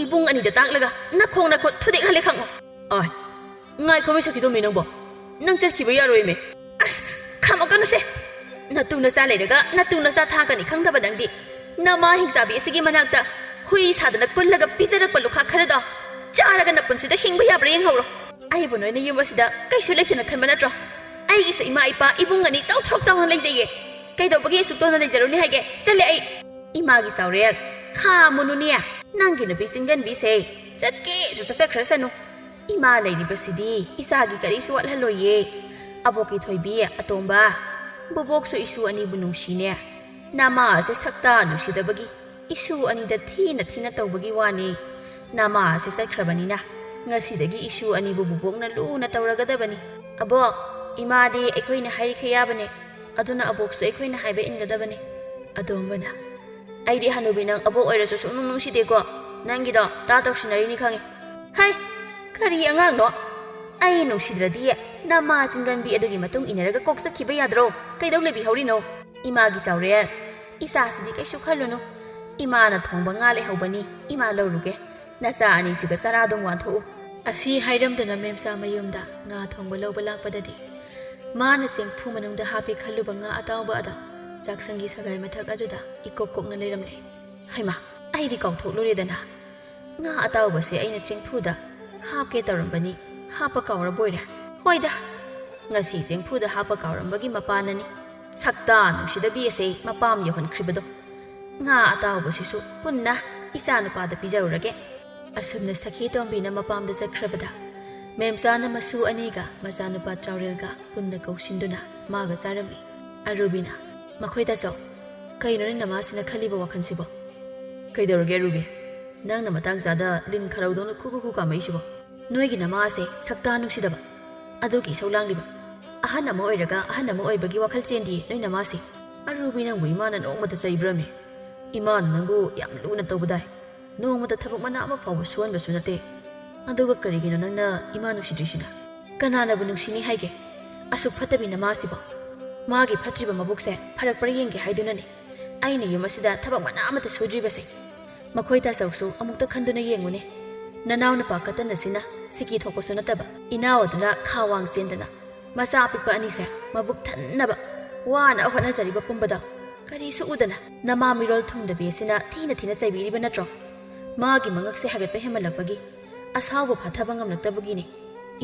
ꯏꯕꯨꯡ ꯑꯅꯤꯗ ꯇꯥꯛꯂꯒ ꯅꯈꯣꯡ ꯅꯈꯨꯠ ꯊꯨꯗꯦꯛꯍꯜꯂꯦ ꯈꯪꯉꯣ. ꯑꯥꯏ, ꯉꯥꯏꯈꯣꯃꯦ ꯁꯈꯤꯇꯣꯝꯕꯤ ꯅꯪꯕꯣ. ꯅꯪ ꯆꯠꯈꯤꯕ ꯌꯥꯔꯣꯏꯃꯦ. ꯑꯁ, ꯈꯥꯝꯃꯛꯀꯅꯨꯁꯦ. ꯅꯇꯨ ꯅꯆꯥ ꯂꯩꯔꯒ ꯅꯇꯨ ꯅꯆꯥ ꯊꯥꯛꯀꯅꯤ ꯈꯪꯗꯕ ꯅꯪꯗꯤ ꯅꯃꯥ ꯍꯤꯡꯆꯥꯕꯤ ꯑꯁꯤꯒꯤ ꯃꯅꯥꯛꯇ ꯍꯨꯏ ꯁꯥꯗꯅ ꯀꯨꯜꯂꯒ ꯄꯤꯖꯔꯛꯄ ꯂꯨꯈꯥꯛ ꯈꯔꯗꯣ ꯆꯥꯔꯒ ꯅꯄꯨꯟꯁꯤꯗ ꯍꯤꯡꯕ ꯌꯥꯕ꯭ꯔꯥ ꯌꯦꯡꯍꯧꯔꯣ. ꯑꯩꯕꯨ ꯅꯣꯏꯅ ꯌꯨꯝ ꯑꯁꯤꯗ ꯀꯩꯁꯨ ꯂꯩꯇꯅ ꯈꯟꯕ ꯅꯠꯇ꯭ꯔꯣ? ꯑꯩꯒꯤꯁꯨ ꯏꯃꯥ ꯏꯄꯥ ꯏꯕꯨꯡ ꯑꯅꯤ ꯆꯥꯎꯊꯣꯛ ꯆꯥꯎꯅ ꯂꯩꯖꯩꯌꯦ. ꯀꯩꯗꯧꯕꯒꯤ ꯑꯁꯨꯛ ꯇꯣꯟꯅ ꯂꯩꯖꯔꯨꯅꯤ ꯍꯥꯏꯒꯦ? ꯆꯠꯂꯦ ꯑꯩ. ꯏꯃꯥꯒꯤ ꯆꯥꯎꯔꯦꯜ ꯈꯥꯝꯃꯨꯅꯨꯅꯦ. ꯅꯪꯒꯤ ꯅꯨꯄꯤ ꯆꯤꯡꯒꯟꯕꯤꯁꯦ ꯆꯠꯀꯦꯁꯨ ꯆꯠꯆꯈ꯭ꯔꯁꯅꯨ. ꯏꯃꯥ ꯂꯩꯔꯤꯕꯁꯤꯗꯤ ꯏꯆꯥꯒꯤ ꯀꯔꯤꯁꯨ ꯋꯥꯠꯍꯜꯂꯣꯏꯌꯦ. ꯑꯕꯣꯛꯀꯤ ꯊꯣꯏꯕꯤ ꯑꯇꯣꯝꯕ, ꯕꯨꯕꯣꯛꯁꯨ ꯏꯁꯨ ꯑꯅꯤꯕꯨ ꯅꯨꯡꯁꯤꯅꯦ. ꯅꯃꯥ ꯑꯁꯦ ꯁꯛꯇꯥ ꯅꯨꯡꯁꯤꯗꯕꯒꯤ ꯏꯁꯨ ꯑꯅꯤꯗ ꯊꯤꯅ ꯇꯧꯕꯒꯤ ꯋꯥꯅꯤ. ꯅꯃꯥ ꯑꯁꯦ ꯆꯠꯈ꯭ꯔꯕꯅꯤꯅ ꯉꯁꯤꯗꯒꯤ ꯏꯁꯨ ꯑꯅꯤꯕꯨ ꯕꯨꯕꯣꯛꯅ ꯂꯨꯅ ꯇꯧꯔꯒꯗꯕꯅꯤ. ꯑꯕꯣꯛ, ꯏꯃꯥꯗꯤ ꯑꯩꯈꯣꯏꯅ ꯍꯥꯏꯔꯤꯈꯩ ꯌꯥꯕꯅꯦ. ꯑꯗꯨꯅ ꯑꯕꯣꯛꯁꯨ ꯑꯩꯈꯣꯏꯅ ꯍꯥꯏꯕ ꯏꯟꯒꯗꯕꯅꯤ. ꯑꯗꯣꯝꯕꯅ, ꯑꯩꯗꯤ ꯍꯅꯨꯕꯤ ꯅꯪ ꯑꯕꯣꯛ ꯑꯣꯏꯔꯁꯨ ꯁꯨꯡꯅꯨꯡ ꯅꯨꯡꯁꯤꯗꯦꯀꯣ. ꯅꯪꯒꯤꯗꯣ ꯇꯥ ꯇꯧꯁꯤꯟꯅꯔꯤꯅꯤ ꯈꯪꯉꯦ. ꯍꯩ, ꯀꯔꯤ ꯑꯉꯥꯡꯅꯣ? ꯑꯩ ꯅꯨꯡꯁꯤꯗ꯭ꯔꯗꯤ ꯅꯃꯥ ꯆꯤꯡꯒꯟꯕꯤ ꯑꯗꯨꯒꯤ ꯃꯇꯨꯡ ꯏꯟꯅꯔꯒ ꯀꯣꯛ ꯆꯠꯈꯤꯕ ꯌꯥꯗ꯭ꯔꯣ? ꯀꯩꯗꯧ ꯂꯩꯕꯤꯍꯧꯔꯤꯅꯣ? ꯏꯃꯥꯒꯤ ꯆꯥꯎꯔꯦꯜ, ꯏꯆꯥꯁꯤꯗꯤ ꯀꯩꯁꯨ ꯈꯜꯂꯨꯅꯨ. ꯏꯃꯥꯅ ꯊꯣꯡꯕ ꯉꯥ ꯂꯩꯍꯧꯕꯅꯤ. ꯏꯃꯥ ꯂꯧꯔꯨꯒꯦ. ꯅꯆꯥ ꯑꯅꯤꯁꯤꯒ ꯆꯔꯥꯗꯨꯝ ꯋꯥꯟꯊꯣꯛꯎ. ꯑꯁꯤ ꯍꯥꯏꯔꯝꯗꯅ ꯃꯦꯝꯆꯥ ꯃꯌꯨꯝꯗ ꯉꯥ ꯊꯣꯡꯕ ꯂꯧꯕ ꯂꯥꯛꯄꯗꯗꯤ ꯃꯥꯅ ꯆꯦꯡꯐꯨ ꯃꯅꯨꯡꯗ ꯍꯥꯞꯄꯤ ꯈꯜꯂꯨꯕ ꯉꯥ ꯑꯇꯥꯎꯕ ꯑꯗꯣ ꯆꯥꯛꯁꯪꯒꯤ ꯁꯒꯥꯏ ꯃꯊꯛ ꯑꯗꯨꯗ ꯏꯀꯣꯛ ꯀꯣꯛꯅ ꯂꯩꯔꯝꯂꯦ꯫ ꯍꯩꯃꯥ, ꯑꯩꯗꯤ ꯀꯥꯎꯊꯣꯛꯂꯨꯔꯦꯗꯅ. ꯉꯥ ꯑꯇꯥꯎꯕꯁꯦ ꯑꯩꯅ ꯆꯦꯡꯐꯨꯗ ꯍꯥꯞꯀꯦ ꯇꯧꯔꯝꯕꯅꯤ. ꯍꯥꯞꯄ ꯀꯥꯎꯔꯕꯣꯏꯔꯦ? ꯍꯣꯏꯗ, ꯉꯁꯤ ꯆꯦꯡꯐꯨꯗ ꯍꯥꯞꯄ ꯀꯥꯎꯔꯝꯕꯒꯤ ꯃꯄꯥꯟꯅꯅꯤ. ꯁꯛꯇꯥ ꯅꯨꯡꯁꯤꯗꯕꯤ ꯑꯁꯦ ꯃꯄꯥꯝ ꯌꯧꯍꯟꯈ꯭ꯔꯤꯕꯗꯣ. ꯉꯥ ꯑꯇꯥꯎꯕꯁꯤꯁꯨ ꯄꯨꯟꯅ ꯏꯆꯥꯅꯨꯄꯥꯗ ꯄꯤꯖꯔꯨꯔꯒꯦ꯫ ꯑꯁꯨꯝꯅ ꯁꯈꯤꯇꯣꯝꯕꯤꯅ ꯃꯄꯥꯝꯗ ꯆꯠꯈ꯭ꯔꯕꯗ ꯃꯦꯝꯆꯥꯅ ꯃꯁꯨ ꯑꯅꯤꯒ ꯃꯆꯥꯅꯨꯄꯥ ꯆꯥꯎꯔꯦꯜꯒ ꯄꯨꯟꯅ ꯀꯧꯁꯤꯟꯗꯨꯅ ꯃꯥꯒ ꯆꯥꯔꯝꯃꯤ꯫ ꯑꯔꯨꯕꯤꯅ, ꯃꯈꯣꯏ ꯇꯥꯆꯧ, ꯀꯩꯅꯣꯅꯦ ꯅꯃꯥꯁꯤꯅ ꯈꯜꯂꯤꯕ ꯋꯥꯈꯜꯁꯤꯕꯣ? ꯀꯩꯗꯧꯔꯒꯦ ꯑꯔꯨꯕꯤ? ꯅꯪꯅ ꯃꯇꯥꯡ ꯆꯥꯗ ꯂꯤꯟ ꯈꯔꯧꯗꯧꯅ ꯈꯨ ꯀꯥꯝꯃꯛꯏꯁꯤꯕꯣ ꯅꯣꯏꯒꯤ ꯅꯃꯥꯁꯦ ꯁꯛꯇꯥ ꯅꯨꯡꯁꯤꯗꯕ ꯑꯗꯨꯒꯤ ꯏꯁꯧ ꯂꯥꯡꯂꯤꯕ ꯑꯍꯟ ꯑꯃ ꯑꯣꯏꯔꯒ ꯑꯍꯟ ꯑꯃ ꯑꯣꯏꯕꯒꯤ ꯋꯥꯈꯜ ꯆꯦꯟꯗꯤꯌꯦ ꯅꯣꯏ ꯅꯃꯥꯁꯦ ꯑꯔꯨꯕꯤ ꯅꯪꯕꯨ ꯏꯃꯥꯅ ꯅꯣꯡꯃꯇ ꯆꯩꯕ꯭ꯔꯃꯦ 이마는 ꯅꯪꯕꯨ ꯌꯥꯝ ꯂꯨꯅ ꯇꯧꯕꯗꯥꯏ ꯅꯣꯡꯃꯇ ꯊꯕꯛ ꯃꯅꯥ ꯑꯃ ꯐꯥꯎꯕ ꯁꯨꯍꯟꯕꯁꯨ ꯅꯠꯇꯦ ꯑꯗꯨꯒ ꯀꯔꯤꯒꯤꯅꯣ ꯅꯪꯅ ꯏꯃꯥ ꯅꯨꯡꯁꯤꯗ꯭ꯔꯤꯁꯤꯅ ꯀꯅꯥꯅꯕꯨ ꯅꯨꯡꯁꯤꯅꯤ ꯍꯥꯏꯒꯦ ꯑꯁꯨꯛ ꯐꯠꯇꯕꯤ ꯅꯃꯥꯁꯤꯕꯣ ꯃꯥꯒꯤ ꯐꯠꯇ꯭ꯔꯤꯕ ꯃꯕꯨꯛꯁꯦ ꯐꯔꯛꯄ꯭ꯔꯥ ꯌꯦꯡꯒꯦ ꯍꯥꯏꯗꯨꯅꯅꯤ ꯑꯩꯅ ꯌꯨꯝ ꯑꯁꯤꯗ ꯊꯕꯛ ꯃꯅꯥ ꯑꯃꯠꯇ ꯁꯨꯗ꯭ꯔꯤꯕꯁꯦ ꯃꯈꯣꯏ ꯇꯥꯆꯧꯁꯨ ꯑꯃꯨꯛꯇ ꯈꯟꯗꯨꯅ ꯌꯦꯡꯉꯨꯅꯦ ꯅꯅꯥꯎ ꯅꯨꯄꯥ ꯀꯇꯟ ꯑꯁꯤꯅ ꯁꯤꯀꯤ ꯊꯣꯛꯄꯁꯨ ꯅꯠꯇꯕ ꯏꯅꯥꯎ ꯑꯗꯨꯅ ꯈꯥ ꯋꯥꯡ ꯆꯦꯟꯗꯅ ꯃꯆꯥ ꯑꯄꯤꯛꯄ ꯑꯅꯤꯁꯦ ꯃꯕꯨꯛ ꯊꯟꯅꯕ ꯋꯥꯅ ꯍꯣꯠꯅꯖꯔꯤꯕ ꯄꯨꯝꯕꯗꯣ ꯀꯔꯤꯁꯨ ꯎꯗꯅ ꯅꯃꯥ ꯃꯤꯔꯣꯜ ꯊꯨꯡꯗꯕꯤ ꯑꯁꯤꯅ ꯊꯤꯅ ꯆꯩꯕꯤꯔꯤꯕ ꯅꯠꯇ꯭ꯔꯣ ꯃꯥꯒꯤ ꯃꯉꯛꯁꯦ ꯍꯥꯏꯒꯠꯄ ꯍꯦꯟꯃꯜꯂꯛꯄꯒꯤ ꯑꯁꯥꯎꯕ ꯐꯥꯊꯕ ꯉꯝꯂꯛꯇꯕꯒꯤꯅꯤ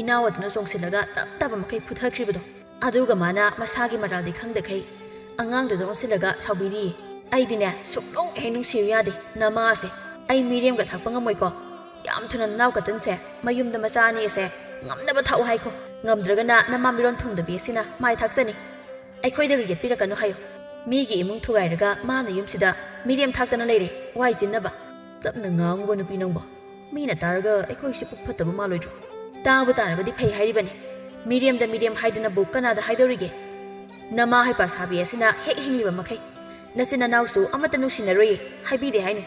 ꯏꯅꯥꯎ ꯑꯗꯨꯅ ꯆꯣꯡꯁꯤꯜꯂꯒ ꯇꯞ ꯃꯈꯩ ꯐꯨꯊꯈ꯭ꯔꯤꯕꯗꯣ ꯑꯗꯨꯒ ꯃꯥꯅ ꯃꯁꯥꯒꯤ ꯃꯔꯥꯜꯗꯤ ꯈꯪꯗꯈꯩ ꯑꯉꯥꯡꯗꯨꯗ ꯑꯣꯟꯁꯤꯜꯂꯒ ꯁꯥꯎꯕꯤꯔꯤꯌꯦ ꯑꯩꯗꯤꯅꯦ ꯁꯨꯛꯅꯨꯡ ꯍꯦꯛ ꯅꯨꯡꯁꯤꯌꯨ ꯌꯥꯗꯦ ꯅꯃꯥꯁꯦ ꯑꯩ ꯃꯤꯔꯦꯝꯒ ꯊꯥꯛꯄ ꯉꯝꯃꯣꯏꯀꯣ ꯌꯥꯝ ꯊꯨꯅ ꯅꯅꯥꯎ ꯀꯇꯟꯁꯦ ꯃꯌꯨꯝꯗ ꯃꯆꯥ ꯑꯅꯤ ꯑꯁꯦ ꯉꯝꯅꯕ ꯊꯥꯛꯎ ꯍꯥꯏꯈꯣ ꯉꯝꯗ꯭ꯔꯒꯅ ꯅꯃꯥ ꯃꯤꯔꯣꯟ ꯊꯨꯡꯗꯕꯤ ꯑꯁꯤꯅ ꯃꯥꯏ ꯊꯥꯛꯆꯅꯤ ꯑꯩꯈꯣꯏꯗꯒ ꯌꯦꯠꯄꯤꯔꯛꯀꯅꯨ ꯍꯥꯏꯌꯣ ꯃꯤꯒꯤ ꯏꯃꯨꯡ ꯊꯨꯒꯥꯏꯔꯒ ꯃꯥꯅ ꯌꯨꯝꯁꯤꯗ ꯃꯤꯔꯦꯝ ꯊꯥꯛꯇꯅ ꯂꯩꯔꯦ ꯋꯥꯏ ꯆꯤꯟꯅꯕ ꯇꯞꯅ ꯉꯥꯡꯉꯨꯕ ꯅꯨꯄꯤ ꯅꯪꯕꯣ ꯃꯤꯅ ꯇꯥꯔꯒ ꯑꯩꯈꯣꯏꯁꯦ ꯄꯨꯛ ꯐꯠꯇꯕ ꯃꯥꯜꯂꯣꯏꯗ꯭ꯔꯣ ꯇꯥꯕ ꯇꯥꯔꯕꯗꯤ ꯐꯩ ꯍꯥꯏꯔꯤꯕꯅꯤ ꯃꯤꯔꯦꯝꯗ ꯃꯤꯔꯦꯝ ꯍꯥꯏꯗꯅꯕꯨ ꯀꯅꯥꯗ ꯍꯥꯏꯗꯧꯔꯤꯒꯦ ꯅꯃꯥ ꯍꯩꯄꯥ ꯁꯥꯕꯤ ꯑꯁꯤꯅ ꯍꯦꯛ ꯍꯤꯡꯂꯤꯕ ꯃꯈꯩ ꯅꯆꯤꯟ ꯅꯅꯥꯎꯁꯨ ꯑꯃꯠꯇ ꯅꯨꯡꯁꯤꯅꯔꯣꯏꯌꯦ ꯍꯥꯏꯕꯤꯗꯦ ꯍꯥꯏꯅꯨ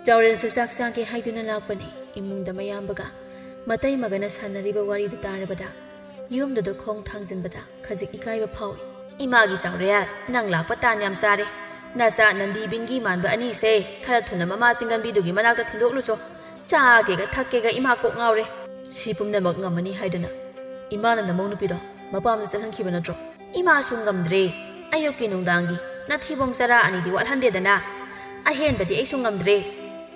ꯆꯥꯎꯔꯦꯜꯁꯨ ꯆꯥꯛ ꯆꯥꯒꯦ ꯍꯥꯏꯗꯨꯅ ꯂꯥꯛꯄꯅꯤ ꯏꯃꯨꯡꯗ ꯃꯌꯥꯝꯕꯒ ꯃꯇꯩ ꯃꯒꯅ ꯁꯥꯟꯅꯔꯤꯕ ꯋꯥꯔꯤꯗꯨ ꯇꯥꯔꯕꯗ ꯌꯨꯝꯗꯨꯗ ꯈꯣꯡ ꯊꯥꯡꯖꯤꯟꯕꯗ ꯈꯖꯤꯛ ꯏꯀꯥꯏꯕ ꯐꯥꯎꯏ ꯏꯃꯥꯒꯤ ꯆꯥꯎꯔꯦꯜ ꯅꯪ ꯂꯥꯛꯄ ꯇꯥꯟ ꯌꯥꯝ ꯆꯥꯔꯦ ꯅꯆꯥ ꯅꯟꯗꯤ ꯕꯤꯡꯒꯤ ꯃꯥꯟꯕ ꯑꯅꯤꯁꯦ ꯈꯔ ꯊꯨꯅ ꯃꯃꯥ ꯆꯤꯡꯒꯟꯕꯤꯗꯨꯒꯤ ꯃꯅꯥꯛꯇ ꯊꯤꯟꯗꯣꯛꯂꯨꯆꯣ ꯆꯥꯒꯦꯒ ꯊꯛꯀꯦꯒ ꯏꯃꯥ ꯀꯣꯛ ꯉꯥꯎꯔꯦ ꯁꯤ ꯄꯨꯝꯅꯃꯛ ꯉꯝꯃꯅꯤ ꯍꯥꯏꯗꯅ ꯏꯃꯥꯅ ꯅꯃꯧ ꯅꯨꯄꯤꯗꯣ ꯃꯄꯥꯝꯗ ꯆꯠꯍꯟꯈꯤꯕ ꯅꯠꯇ꯭ꯔꯣ ꯏꯃꯥꯁꯨ ꯉꯝꯗ꯭ꯔꯦ ꯑꯌꯨꯛꯀꯤ ꯅꯨꯡꯗꯥꯡꯒꯤ ꯅꯊꯤꯕꯣꯡ ꯆꯔꯥ ꯑꯅꯤꯗꯤ ꯋꯥꯠꯍꯟꯗꯦꯗꯅ ꯑꯍꯦꯟꯕꯗꯤ ꯑꯩꯁꯨ ꯉꯝꯗ꯭ꯔꯦ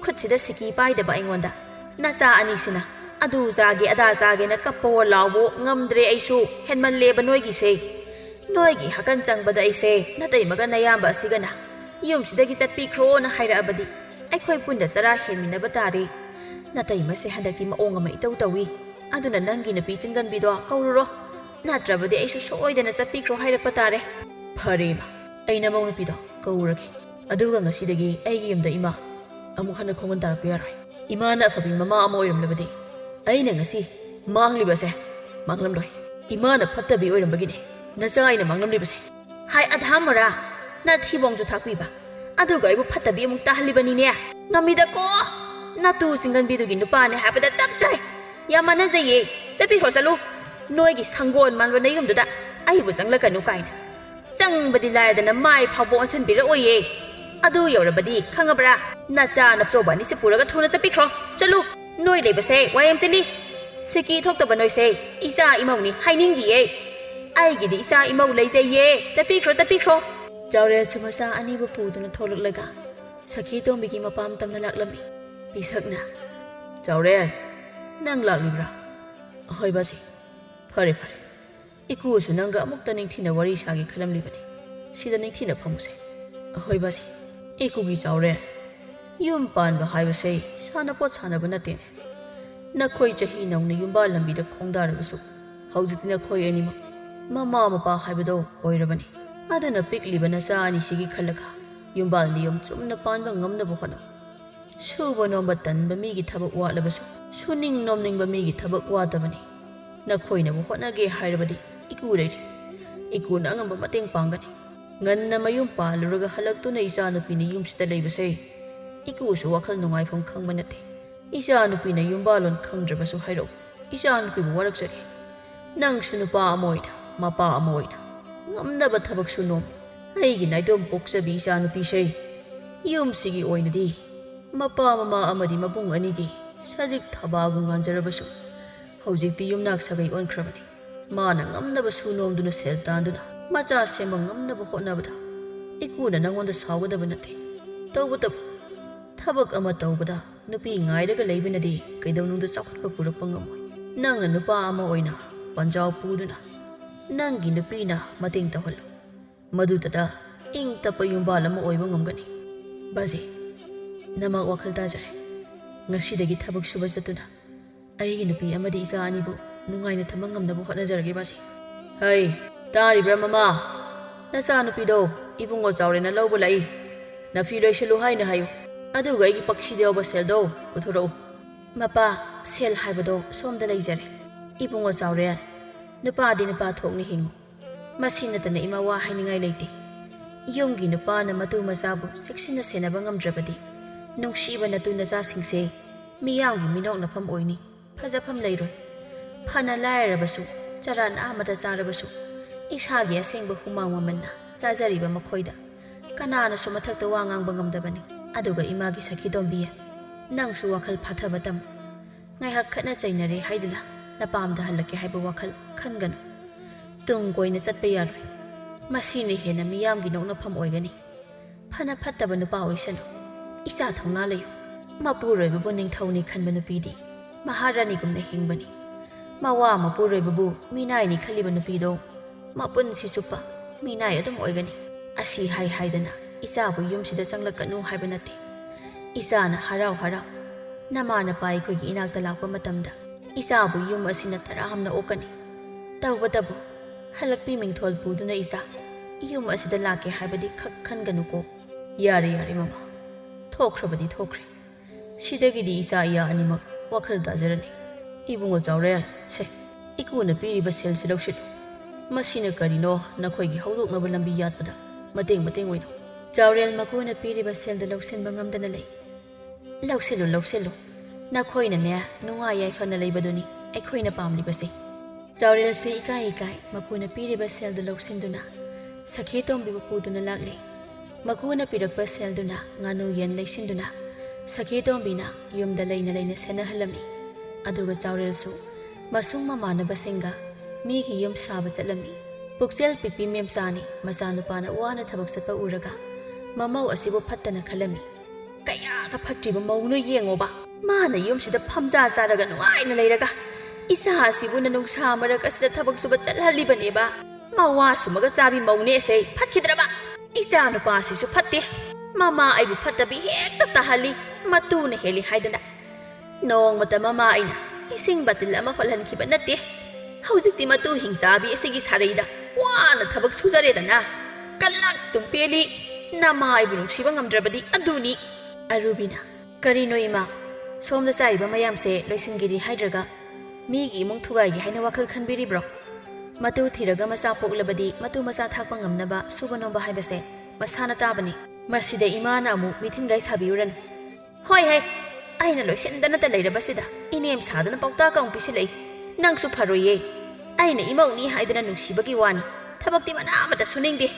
ꯈꯨꯠꯁꯤꯗ ꯁꯤꯀꯤ ป้ꯥꯏꯗꯕ ꯑꯩꯉꯣꯟꯗ ꯅꯆꯥ ꯑꯅꯤꯁꯤꯅ ꯑꯗꯨ ꯆꯥꯒꯦ ꯑꯗꯥ ꯆꯥꯒꯦꯅ ꯀꯞꯄꯋꯣ ꯂꯥꯎꯕꯣ ꯉꯝꯗ꯭ꯔꯦ ꯑꯩꯁꯨ ꯍꯦꯟꯃꯜꯂꯦꯕ ꯅꯣꯏꯒꯤꯁꯦ ꯅꯣꯏꯒꯤ ꯍꯀꯟ ꯆꯪꯕꯗ ꯑꯩꯁꯦ ꯅꯇꯩꯃꯒ ꯅꯌꯥꯝꯕ ꯑꯁꯤꯒꯅ ꯌꯨꯝꯁꯤꯗꯒꯤ ꯆꯠꯄꯤꯈ꯭ꯔꯣꯅ ꯍꯥꯏꯔꯛꯑꯕꯗꯤ ꯑꯩꯈꯣꯏ ꯄꯨꯟꯅ ꯆꯔꯥ ꯍꯦꯟꯃꯤꯟꯅꯕ ꯇꯥꯔꯦ ꯅꯇꯩꯃꯁꯦ ꯍꯟꯗꯛꯇꯤ ꯃꯑꯣꯡ ꯑꯃ ꯏꯇꯧ ꯇꯧꯏ ꯑꯗꯨꯅ ꯅꯪꯒꯤ ꯅꯨꯄꯤ ꯆꯤꯡꯒꯟꯕꯤꯗꯣ ꯀꯧꯔꯨꯔꯣ ꯅꯠꯇ꯭ꯔꯕꯗꯤ ꯑꯩꯁꯨ ꯁꯣꯏꯗꯅ ꯆꯠꯄꯤꯈ꯭ꯔꯣ ꯍꯥꯏꯔꯛꯄ ꯇꯥꯔꯦ ꯐꯔꯦꯃ ꯑꯩ ꯅꯃꯧ ꯅꯨꯄꯤꯗꯣ ꯀꯧꯔꯒꯦ ꯑꯗꯨꯒ ꯉꯁꯤꯗꯒꯤ ꯑꯩꯒꯤ ꯌꯨꯝꯗ ꯏꯃꯥ ꯑꯃꯨꯛ ꯍꯟꯅ ꯈꯣꯡꯒꯟ ꯇꯥꯔꯛꯄ ꯌꯥꯔꯣꯏ ꯏꯃꯥꯅ ꯑꯐꯕꯤ ꯃꯃꯥ ꯑꯃ ꯑꯣꯏꯔꯝꯂꯕꯗꯤ ꯑꯩꯅ ꯉꯁꯤ ꯃꯥꯡꯂꯤꯕꯁꯦ ꯃꯥꯡꯂꯝꯂꯣꯏ ꯏꯃꯥꯅ ꯐꯠꯇꯕꯤ ꯑꯣꯏꯔꯝꯕꯒꯤꯅꯦ ꯅꯆꯥ ꯑꯩꯅ ꯃꯥꯡꯂꯝꯂꯤꯕꯁꯦ ꯍꯥꯏ ꯑꯙꯥꯃꯣꯔꯥ ꯅꯊꯤꯕꯣꯡꯁꯨ ꯊꯥꯛꯄꯤꯕ ꯑꯗꯨꯒ ꯑꯩꯕꯨ ꯐꯠꯇꯕꯤ ꯑꯃꯨꯛ ꯇꯥꯍꯜꯂꯤꯕꯅꯤꯅꯦ ꯉꯝꯃꯤꯗꯀꯣ ꯅꯇꯨ ꯆꯤꯡꯒꯟꯕꯤꯗꯨꯒꯤ ꯅꯨꯄꯥꯅꯦ ꯍꯥꯏꯕꯗ ꯆꯞ ꯆꯥꯏ ꯌꯥꯝ ꯃꯥꯟꯅꯖꯩꯌꯦ ꯆꯠꯄꯤꯈ꯭ꯔꯣ ꯆꯠꯂꯨ ꯅꯣꯏꯒꯤ ꯁꯪꯒꯣꯟ ꯃꯥꯟꯕ ꯅꯌꯨꯝꯗꯨꯗ ꯑꯩꯕꯨ ꯆꯪꯂꯛꯀꯅꯨ ꯀꯥꯏꯅ ꯆꯪꯕꯗꯤ ꯂꯥꯏꯗꯅ ꯃꯥꯏ ꯐꯥꯎꯕ ꯑꯣꯟꯁꯤꯟꯕꯤꯔꯛꯑꯣꯏꯌꯦ ꯑꯗꯨ ꯌꯧꯔꯕꯗꯤ ꯈꯪꯉꯕ꯭ꯔꯥ ꯅꯆꯥ ꯅꯞꯆꯧꯕ ꯑꯅꯤꯁꯦ ꯄꯨꯔꯒ ꯊꯨꯅ ꯆꯠꯄꯤꯈ꯭ꯔꯣ ꯆꯠꯂꯨ ꯅꯣꯏ ꯂꯩꯕꯁꯦ ꯋꯥꯌꯦꯝ ꯆꯤꯜꯂꯤ ꯁꯤꯀꯤ ꯊꯣꯛꯇꯕ ꯅꯣꯏꯁꯦ ꯏꯆꯥ ꯏꯃꯧꯅꯤ ꯍꯥꯏꯅꯤꯡꯗꯤꯌꯦ ꯑꯩꯒꯤꯗꯤ ꯏꯆꯥ ꯏꯃꯧ ꯂꯩꯖꯩꯌꯦ ꯆꯠꯄꯤꯈ꯭ꯔꯣ ꯆꯥꯎꯔꯦꯜꯁꯨ ꯃꯆꯥ ꯑꯅꯤꯕꯨ ꯄꯨꯗꯨꯅ ꯊꯣꯛꯂꯛꯂꯒ ꯁꯈꯤ ꯇꯣꯝꯕꯤꯒꯤ ꯃꯄꯥꯝ ꯇꯝꯅ ꯂꯥꯛꯂꯝꯃꯤ ꯄꯤꯁꯛꯅ ꯆꯥꯎꯔꯦꯜ ꯅꯪ ꯂꯥꯛꯂꯤꯕ꯭ꯔꯥ ꯑꯍꯣꯏ ꯕꯥꯖꯤ ꯐꯔꯦ ꯏꯀꯨꯁꯨ ꯅꯪꯒ ꯑꯃꯨꯛꯇ ꯅꯤꯡꯊꯤꯅ ꯋꯥꯔꯤ ꯁꯥꯒꯦ ꯈꯜꯂꯝꯂꯤꯕꯅꯤ ꯁꯤꯗ ꯅꯤꯡꯊꯤꯅ ꯐꯝꯃꯨꯁꯦ ꯑꯍꯣꯏ ꯕꯥꯖꯤ ꯏꯀꯨꯒꯤ ꯆꯥꯎꯔꯦꯜ ꯌꯨꯝ ꯄꯥꯟꯕ ꯍꯥꯏꯕꯁꯦ ꯁꯥꯟꯅꯄꯣꯠ ꯁꯥꯟꯅꯕ ꯅꯠꯇꯦꯅꯦ ꯅꯈꯣꯏ ꯆꯍꯤ ꯅꯧꯅ ꯌꯨꯝꯕꯥꯜ ꯂꯝꯕꯤꯗ ꯈꯣꯡꯗꯥꯔꯕꯁꯨ ꯍꯧꯖꯤꯛꯇꯤ ꯅꯈꯣꯏ ꯑꯅꯤꯃꯛ ꯃꯃꯥ ꯃꯄꯥ ꯍꯥꯏꯕꯗꯣ ꯑꯣꯏꯔꯕꯅꯤ ꯑꯗꯨꯅ ꯄꯤꯛꯂꯤꯕ ꯅꯆꯥ ꯑꯅꯤꯁꯤꯒꯤ ꯈꯜꯂꯒ ꯌꯨꯝꯕꯥꯜ ꯅꯤꯌꯣꯝ ꯆꯨꯝꯅ ꯄꯥꯟꯕ ꯉꯝꯅꯕ ꯍꯣꯠꯅꯧ ꯁꯨꯕ ꯅꯣꯝꯕ ꯇꯟꯕ ꯃꯤꯒꯤ ꯊꯕꯛ ꯋꯥꯠꯂꯕꯁꯨ ꯁꯨꯅꯤꯡ ꯅꯣꯝꯅꯤꯡꯕ ꯃꯤꯒꯤ ꯊꯕꯛ ꯋꯥꯠꯇꯕꯅꯤ ꯅꯈꯣꯏꯅꯕꯨ ꯍꯣꯠꯅꯒꯦ ꯍꯥꯏꯔꯕꯗꯤ ꯏꯀꯨ ꯂꯩꯔꯤ ꯏꯀꯨꯅ ꯑꯉꯝꯕ ꯃꯇꯦꯡ ꯄꯥꯡꯒꯅꯤ ꯉꯟꯅ ꯃꯌꯨꯝ ꯄꯥꯜꯂꯨꯔꯒ ꯍꯜꯂꯛꯇꯨꯅ ꯏꯆꯥꯅꯨꯄꯤꯅ ꯌꯨꯝꯁꯤꯗ ꯂꯩꯕꯁꯦ ꯏꯀꯨꯁꯨ ꯋꯥꯈꯜ ꯅꯨꯡꯉꯥꯏꯐꯝ ꯈꯪꯕ ꯅꯠꯇꯦ ꯏꯆꯥꯅꯨꯄꯤꯅ ꯌꯨꯝꯕꯥꯜꯂꯣꯟ ꯈꯪꯗ꯭ꯔꯕꯁꯨ ꯍꯥꯏꯔꯛꯎ ꯏꯆꯥꯅꯨꯄꯤꯕꯨ ꯋꯥꯔꯛꯆꯒꯦ ꯅꯪꯁꯨ ꯅꯨꯄꯥ ꯑꯃ ꯑꯣꯏꯅ ꯃꯄꯥ ꯑꯃ ꯑꯣꯏꯅ ꯉꯝꯅꯕ ꯊꯕꯛꯁꯨ ꯅꯣꯝ ꯑꯩꯒꯤ ꯅꯥꯏꯇꯣꯝ ꯄꯣꯛꯆꯕꯤ ꯏꯆꯥꯅꯨꯄꯤꯁꯦ ꯌꯨꯝꯁꯤꯒꯤ ꯑꯣꯏꯅꯗꯤ ꯃꯄꯥ ꯃꯃꯥ ꯑꯃꯗꯤ ꯃꯕꯨꯡ ꯑꯅꯤꯒꯤ ꯁꯖꯤꯛ ꯊꯕꯥꯒꯨꯝ ꯉꯥꯟꯖꯔꯕꯁꯨ ꯍꯧꯖꯤꯛꯇꯤ ꯌꯨꯝꯅꯥꯛ ꯁꯥꯒꯩ ꯑꯣꯟꯈ꯭ꯔꯕꯅꯤ ꯃꯥꯅ ꯉꯝꯅꯕ ꯁꯨ ꯅꯣꯝꯗꯨꯅ ꯁꯦꯜ ꯇꯥꯟꯗꯨꯅ ꯃꯆꯥ ꯁꯦꯝꯕ ꯉꯝꯅꯕ ꯍꯣꯠꯅꯕꯗ ꯏꯀꯨꯅ ꯅꯪꯉꯣꯟꯗ ꯁꯥꯎꯒꯗꯕ ꯅꯠꯇꯦ ꯇꯧꯕꯇꯕꯨ ꯊꯕꯛ ꯑꯃ ꯇꯧꯕꯗ ꯅꯨꯄꯤ ꯉꯥꯏꯔꯒ ꯂꯩꯕꯅꯗꯤ ꯀꯩꯗꯧꯅꯨꯡꯗ ꯆꯥꯎꯈꯠꯄ ꯄꯨꯔꯛꯄ ꯉꯝꯃꯣꯏ ꯅꯪꯅ ꯅꯨꯄꯥ ꯑꯃ ꯑꯣꯏꯅ ꯄꯟꯖꯥꯎ ꯄꯨꯗꯨꯅ ꯅꯪꯒꯤ ꯅꯨꯄꯤꯅ ꯃꯇꯦꯡ ꯇꯧꯍꯜꯂꯨ ꯃꯗꯨꯗ ꯏꯪ ꯇꯞꯄ ꯌꯨꯝꯕꯥꯜ ꯑꯃ ꯑꯣꯏꯕ ꯉꯝꯒꯅꯤ ꯕꯥꯖꯤ ꯅꯃꯛ ꯋꯥꯈꯜ ꯇꯥꯖꯔꯦ ꯉꯁꯤꯗꯒꯤ ꯊꯕꯛ ꯁꯨꯕ ꯆꯠꯇꯨꯅ ꯑꯩꯒꯤ ꯅꯨꯄꯤ ꯑꯃꯗꯤ ꯏꯆꯥ ꯑꯅꯤꯕꯨ ꯅꯨꯡꯉꯥꯏꯅ ꯊꯝꯕ ꯉꯝꯅꯕ ꯍꯣꯠꯅꯖꯔꯒꯦ ꯕꯥꯖꯤ ꯍꯩ ꯇꯥꯔꯤꯕ꯭ꯔꯥ ꯃꯃꯥ ꯅꯆꯥ ꯅꯨꯄꯤꯗꯣ ꯏꯕꯨꯡꯉꯣ ꯆꯥꯎꯔꯦꯅ ꯂꯧꯕ ꯂꯥꯛꯏ ꯅꯐꯤ ꯂꯣꯏꯁꯤꯜꯂꯨ ꯍꯥꯏꯅ ꯍꯥꯏꯌꯨ ꯑꯗꯨꯒ ꯑꯩꯒꯤ ꯄꯛꯁꯤꯗ ꯌꯥꯎꯕ ꯁꯦꯜꯗꯣ ꯄꯨꯊꯣꯔꯛꯎ꯫ ꯃꯄꯥ, ꯁꯦꯜ ꯍꯥꯏꯕꯗꯣ ꯁꯣꯝꯗ ꯂꯩꯖꯔꯦ꯫ ꯏꯕꯨꯡꯉꯣ ꯆꯥꯎꯔꯦꯟ, ꯅꯨꯄꯥꯗꯤ ꯅꯨꯄꯥ ꯊꯣꯛꯅ ꯍꯤꯡꯉꯨ꯫ ꯃꯁꯤ ꯅꯠꯇꯅ ꯏꯃꯥ ꯋꯥ ꯍꯥꯏꯅꯤꯡꯉꯥꯏ ꯂꯩꯇꯦ꯫ ꯌꯨꯝꯒꯤ ꯅꯨꯄꯥꯅ ꯃꯇꯨ ꯃꯆꯥꯕꯨ ꯆꯦꯛꯁꯤꯟꯅ ꯁꯦꯟꯅꯕ ꯉꯝꯗ꯭ꯔꯕꯗꯤ ꯅꯨꯡꯁꯤꯕ ꯅꯇꯨ ꯅꯆꯥꯁꯤꯡꯁꯦ ꯃꯤꯌꯥꯝꯒꯤ ꯃꯤꯅꯣꯛꯅꯐꯝ ꯑꯣꯏꯅꯤ, ꯐꯖꯐꯝ ꯂꯩꯔꯣꯏ꯫ ꯐꯅ ꯂꯥꯏꯔꯔꯕꯁꯨ, ꯆꯔꯥ ꯑꯃꯗ ꯆꯥꯔꯕꯁꯨ ꯏꯁꯥꯒꯤ ꯑꯁꯦꯡꯕ ꯍꯨꯃꯥꯡ ꯃꯃꯟꯅ ꯆꯥꯖꯔꯤꯕ ꯃꯈꯣꯏꯗ ꯀꯅꯥꯅꯁꯨ ꯃꯊꯛꯇ ꯋꯥ ꯉꯥꯡꯕ ꯉꯝꯗꯕꯅꯤ꯫ ꯑꯗꯨꯒ ꯏꯃꯥꯒꯤ ꯁꯈꯤꯇꯣꯝꯕꯤ, ꯅꯪꯁꯨ ꯋꯥꯈꯜ ꯐꯥꯊꯕ ꯇꯝꯃꯨ꯫ ꯉꯥꯏꯍꯥꯛ ꯈꯠꯅ ꯆꯩꯅꯔꯦ ꯍꯥꯏꯗꯨꯅ ꯅꯄꯥꯝꯗ ꯍꯜꯂꯛꯀꯦ ꯍꯥꯏꯕ ꯋꯥꯈꯜ ꯈꯟꯒꯅꯨ꯫ ꯇꯨꯡ ꯀꯣꯏꯅ ꯆꯠꯄ ꯌꯥꯔꯣꯏ꯫ ꯃꯁꯤꯅ ꯍꯦꯟꯅ ꯃꯤꯌꯥꯝꯒꯤ ꯅꯣꯛꯅꯐꯝ ꯑꯣꯏꯒꯅꯤ꯫ ꯐꯅ ꯐꯠꯇꯕ ꯅꯨꯄꯥ ꯑꯣꯏꯁꯅꯨ, ꯏꯆꯥ ꯊꯧꯅꯥ ꯂꯩꯌꯨ꯫ ꯃꯄꯨꯔꯣꯏꯕꯕꯨ ꯅꯤꯡꯊꯧꯅꯤ ꯈꯟꯕ ꯅꯨꯄꯤꯗꯤ ꯃꯍꯥꯔꯥꯅꯤꯒꯨꯝꯅ ꯍꯤꯡꯕꯅꯤ꯫ ꯃꯋꯥ ꯃꯄꯨꯔꯣꯏꯕꯕꯨ ꯃꯤꯅꯥꯏꯅꯤ ꯈꯜꯂꯤꯕ ꯅꯨꯄꯤꯗꯣ ꯃꯄꯨꯟꯁꯤ ꯆꯨꯞꯄ ꯃꯤꯅꯥꯏ ꯑꯗꯨꯝ ꯑꯣꯏꯒꯅꯤ꯫ ꯑꯁꯤ ꯍꯥꯏꯗꯅ ꯏꯆꯥꯕꯨ ꯌꯨꯝꯁꯤꯗ ꯆꯪꯂꯛꯀꯅꯨ ꯍꯥꯏꯕ ꯅꯠꯇꯦ꯫ ꯏꯆꯥꯅ ꯍꯔꯥꯎ ꯍꯔꯥꯎ ꯅꯃꯥ ꯅꯄꯥ ꯑꯩꯈꯣꯏꯒꯤ ꯏꯅꯥꯛꯇ ꯂꯥꯛꯄ ꯃꯇꯝꯗ ꯏꯆꯥꯕꯨ ꯌꯨꯝ ꯑꯁꯤꯅ ꯇꯔꯥꯝꯅ ꯑꯣꯛꯀꯅꯤ꯫ ꯇꯧꯕꯇꯕꯨ ꯍꯜꯂꯛꯄꯤ ꯃꯤꯡꯊꯣꯜ ꯄꯨꯗꯨꯅ ꯏꯆꯥ ꯌꯨꯝ ꯑꯁꯤꯗ ꯂꯥꯛꯀꯦ ꯍꯥꯏꯕꯗꯤ ꯈꯛ ꯈꯟꯒꯅꯨꯀꯣ꯫ ꯌꯥꯔꯦ ꯃꯃꯥ, ꯊꯣꯛꯈ꯭ꯔꯕꯗꯤ ꯊꯣꯛꯈ꯭ꯔꯦ꯫ ꯁꯤꯗꯒꯤꯗꯤ ꯏꯆꯥ ꯏꯌꯥ ꯑꯅꯤꯃꯛ ꯋꯥꯈꯜ ꯇꯥꯖꯔꯅꯤ꯫ ꯏꯕꯨꯡꯉꯣ ꯆꯥꯎꯔꯦꯟ, ꯁꯦ ꯏꯀꯨꯅ ꯄꯤꯔꯤꯕ ꯁꯦꯜꯁꯤ ꯂꯧꯁꯤꯜꯂꯨ꯫ ꯃꯁꯤꯅ ꯀꯔꯤꯅꯣ ꯅꯈꯣꯏꯒꯤ ꯍꯧꯗꯣꯛꯅꯕ ꯂꯝꯕꯤ ꯌꯥꯠꯄꯗ ꯃꯇꯦꯡ ꯑꯣꯏꯅ꯫ ꯆꯥꯎꯔꯦꯟ ꯃꯀꯨꯅ ꯄꯤꯔꯤꯕ ꯁꯦꯜꯗꯨ ꯂꯧꯁꯤꯟꯕ ꯉꯝꯗꯅ ꯂꯩ꯫ ꯂꯧꯁꯤꯜꯂꯨ, ꯅꯈꯣꯏꯅꯅꯦ ꯅꯨꯡꯉꯥꯏ ꯌꯥꯏꯐꯅ ꯂꯩꯕꯗꯨꯅꯤ ꯑꯩꯈꯣꯏꯅ ꯄꯥꯝꯂꯤꯕꯁꯦ꯫ ꯆꯥꯎꯔꯦꯜꯁꯦ ꯏꯀꯥꯏ ꯃꯀꯨꯅ ꯄꯤꯔꯤꯕ ꯁꯦꯜꯗꯨ ꯂꯧꯁꯤꯟꯗꯨꯅ ꯁꯈꯤꯇꯣꯝꯕꯤꯕꯨ ꯄꯨꯗꯨꯅ ꯂꯥꯛꯂꯤ꯫ ꯃꯀꯨꯅ ꯄꯤꯔꯛꯄ ꯁꯦꯜꯗꯨꯅ ꯉꯥꯅꯨ ꯌꯦꯟ ꯂꯩꯁꯤꯟꯗꯨꯅ ꯁꯈꯤꯇꯣꯝꯕꯤꯅ ꯌꯨꯝꯗ ꯂꯩꯅ ꯁꯦꯟꯅꯍꯜꯂꯝꯃꯤ꯫ ꯑꯗꯨꯒ ꯆꯥꯎꯔꯦꯜꯁꯨ ꯃꯁꯨꯡ ꯃꯃꯥꯟꯅꯕꯁꯤꯡꯒ ꯃꯤꯒꯤ ꯌꯨꯝ ꯁꯥꯕ ꯆꯠꯂꯝꯃꯤ꯫ ꯄꯨꯛꯆꯦꯜ ꯄꯤꯛꯄꯤ ꯃꯦꯝꯆꯥꯅꯤ ꯃꯆꯥꯅꯨꯄꯥꯅ ꯋꯥꯅ ꯊꯕꯛ ꯆꯠꯄ ꯎꯔꯒ ꯃꯃꯧ ꯑꯁꯤꯕꯨ ꯐꯠꯇꯅ ꯈꯜꯂꯝꯃꯤ꯫ ꯀꯌꯥꯗ ꯐꯠꯇ꯭ꯔꯤꯕ ꯃꯧꯅꯣ ꯌꯦꯡꯉꯣꯕ, ꯃꯥꯅ ꯌꯨꯝꯁꯤꯗ ꯐꯝꯖꯥ ꯆꯥꯔꯒ ꯅꯨꯡꯉꯥꯏꯅ ꯂꯩꯔꯒ ꯏꯆꯥ ꯑꯁꯤꯕꯨꯅ ꯅꯨꯡꯁꯥ ꯃꯔꯛ ꯑꯁꯤꯗ ꯊꯕꯛ ꯁꯨꯕ ꯆꯠꯍꯜꯂꯤꯕꯅꯦꯕ꯫ ꯃꯋꯥ ꯁꯨꯝꯃꯒ ꯆꯥꯕꯤ ꯃꯧꯅꯦ ꯑꯁꯦ ꯐꯠꯈꯤꯗ꯭ꯔꯕ? ꯏꯆꯥ ꯅꯨꯄꯥ ꯑꯁꯤꯁꯨ ꯐꯠꯇꯦ, ꯃꯃꯥ ꯑꯩꯕꯨ ꯐꯠꯇꯕꯤ ꯍꯦꯛꯇ ꯇꯥꯍꯜꯂꯤ, ꯃꯇꯨꯅ ꯍꯦꯜꯂꯤ ꯍꯥꯏꯗꯅ꯫ ꯅꯣꯡꯃꯇ ꯃꯃꯥ ꯑꯩꯅ ꯏꯁꯤꯡ ꯕꯥꯇꯤꯜ ꯑꯃ ꯍꯣꯜꯍꯟꯈꯤꯕ ꯅꯠꯇꯦ꯫ ꯍꯧꯖꯤꯛꯇꯤ ꯃꯇꯨ ꯍꯤꯡꯆꯥꯕꯤ ꯑꯁꯤꯒꯤ ꯁꯥꯔꯩꯗ ꯋꯥꯅ ꯊꯕꯛ ꯁꯨꯖꯔꯦꯗꯅ꯫ ꯀꯜꯂꯛ ꯇꯨꯝꯄꯦꯜꯂꯤ, ꯅꯃꯥ ꯑꯩꯕꯨ ꯅꯨꯡꯁꯤꯕ ꯉꯝꯗ꯭ꯔꯕꯗꯤ ꯑꯗꯨꯅꯤ꯫ ꯑꯔꯨꯕꯤꯅ, ꯀꯔꯤꯅꯣ ꯏꯃꯥ, ꯁꯣꯝꯗ ꯆꯥꯏꯔꯤꯕ ꯃꯌꯥꯝꯁꯦ ꯂꯣꯏꯁꯤꯟꯒꯦꯗꯤ ꯍꯥꯏꯗ꯭ꯔꯒ ꯃꯤꯒꯤ ꯏꯃꯨꯡ ꯊꯨꯒꯥꯏꯒꯦ ꯍꯥꯏꯅ ꯋꯥꯈꯜ ꯈꯟꯕꯤꯔꯤꯕ꯭ꯔꯣ? ꯃꯇꯨ ꯊꯤꯔꯒ ꯃꯆꯥ ꯄꯣꯛꯂꯕꯗꯤ ꯃꯇꯨ ꯃꯆꯥ ꯊꯥꯛꯄ ꯉꯝꯅꯕ ꯁꯨꯕ ꯅꯣꯝꯕ ꯍꯥꯏꯕꯁꯦ ꯃꯁꯥꯅ ꯇꯥꯕꯅꯤ꯫ ꯃꯁꯤꯗ ꯏꯃꯥꯅ ꯑꯃꯨꯛ ꯃꯤꯊꯤꯟꯒꯥꯏ ꯁꯥꯕꯤꯌꯨꯔꯅꯨ꯫ ꯍꯣꯏ ꯑꯩꯅ ꯂꯣꯏꯁꯤꯟꯗꯅꯇ ꯂꯩꯔꯕꯁꯤꯗ ꯏꯅꯦꯝ ꯁꯥꯗꯅ ꯄꯥꯎꯇꯥꯛ ꯑꯃꯨꯛ ꯄꯤꯁꯤꯜꯂꯛꯏ꯫ ꯅꯪꯁꯨ ꯐꯔꯣꯏꯌꯦ꯫ ꯑꯩꯅ ꯏꯃꯧꯅꯤ ꯍꯥꯏꯗꯅ ꯅꯨꯡꯁꯤꯕꯒꯤ ꯋꯥꯅꯤ, ꯊꯕꯛꯇꯤ ꯃꯅꯥ ꯑꯃꯠꯇ ꯁꯨꯅꯤꯡꯗꯦ꯫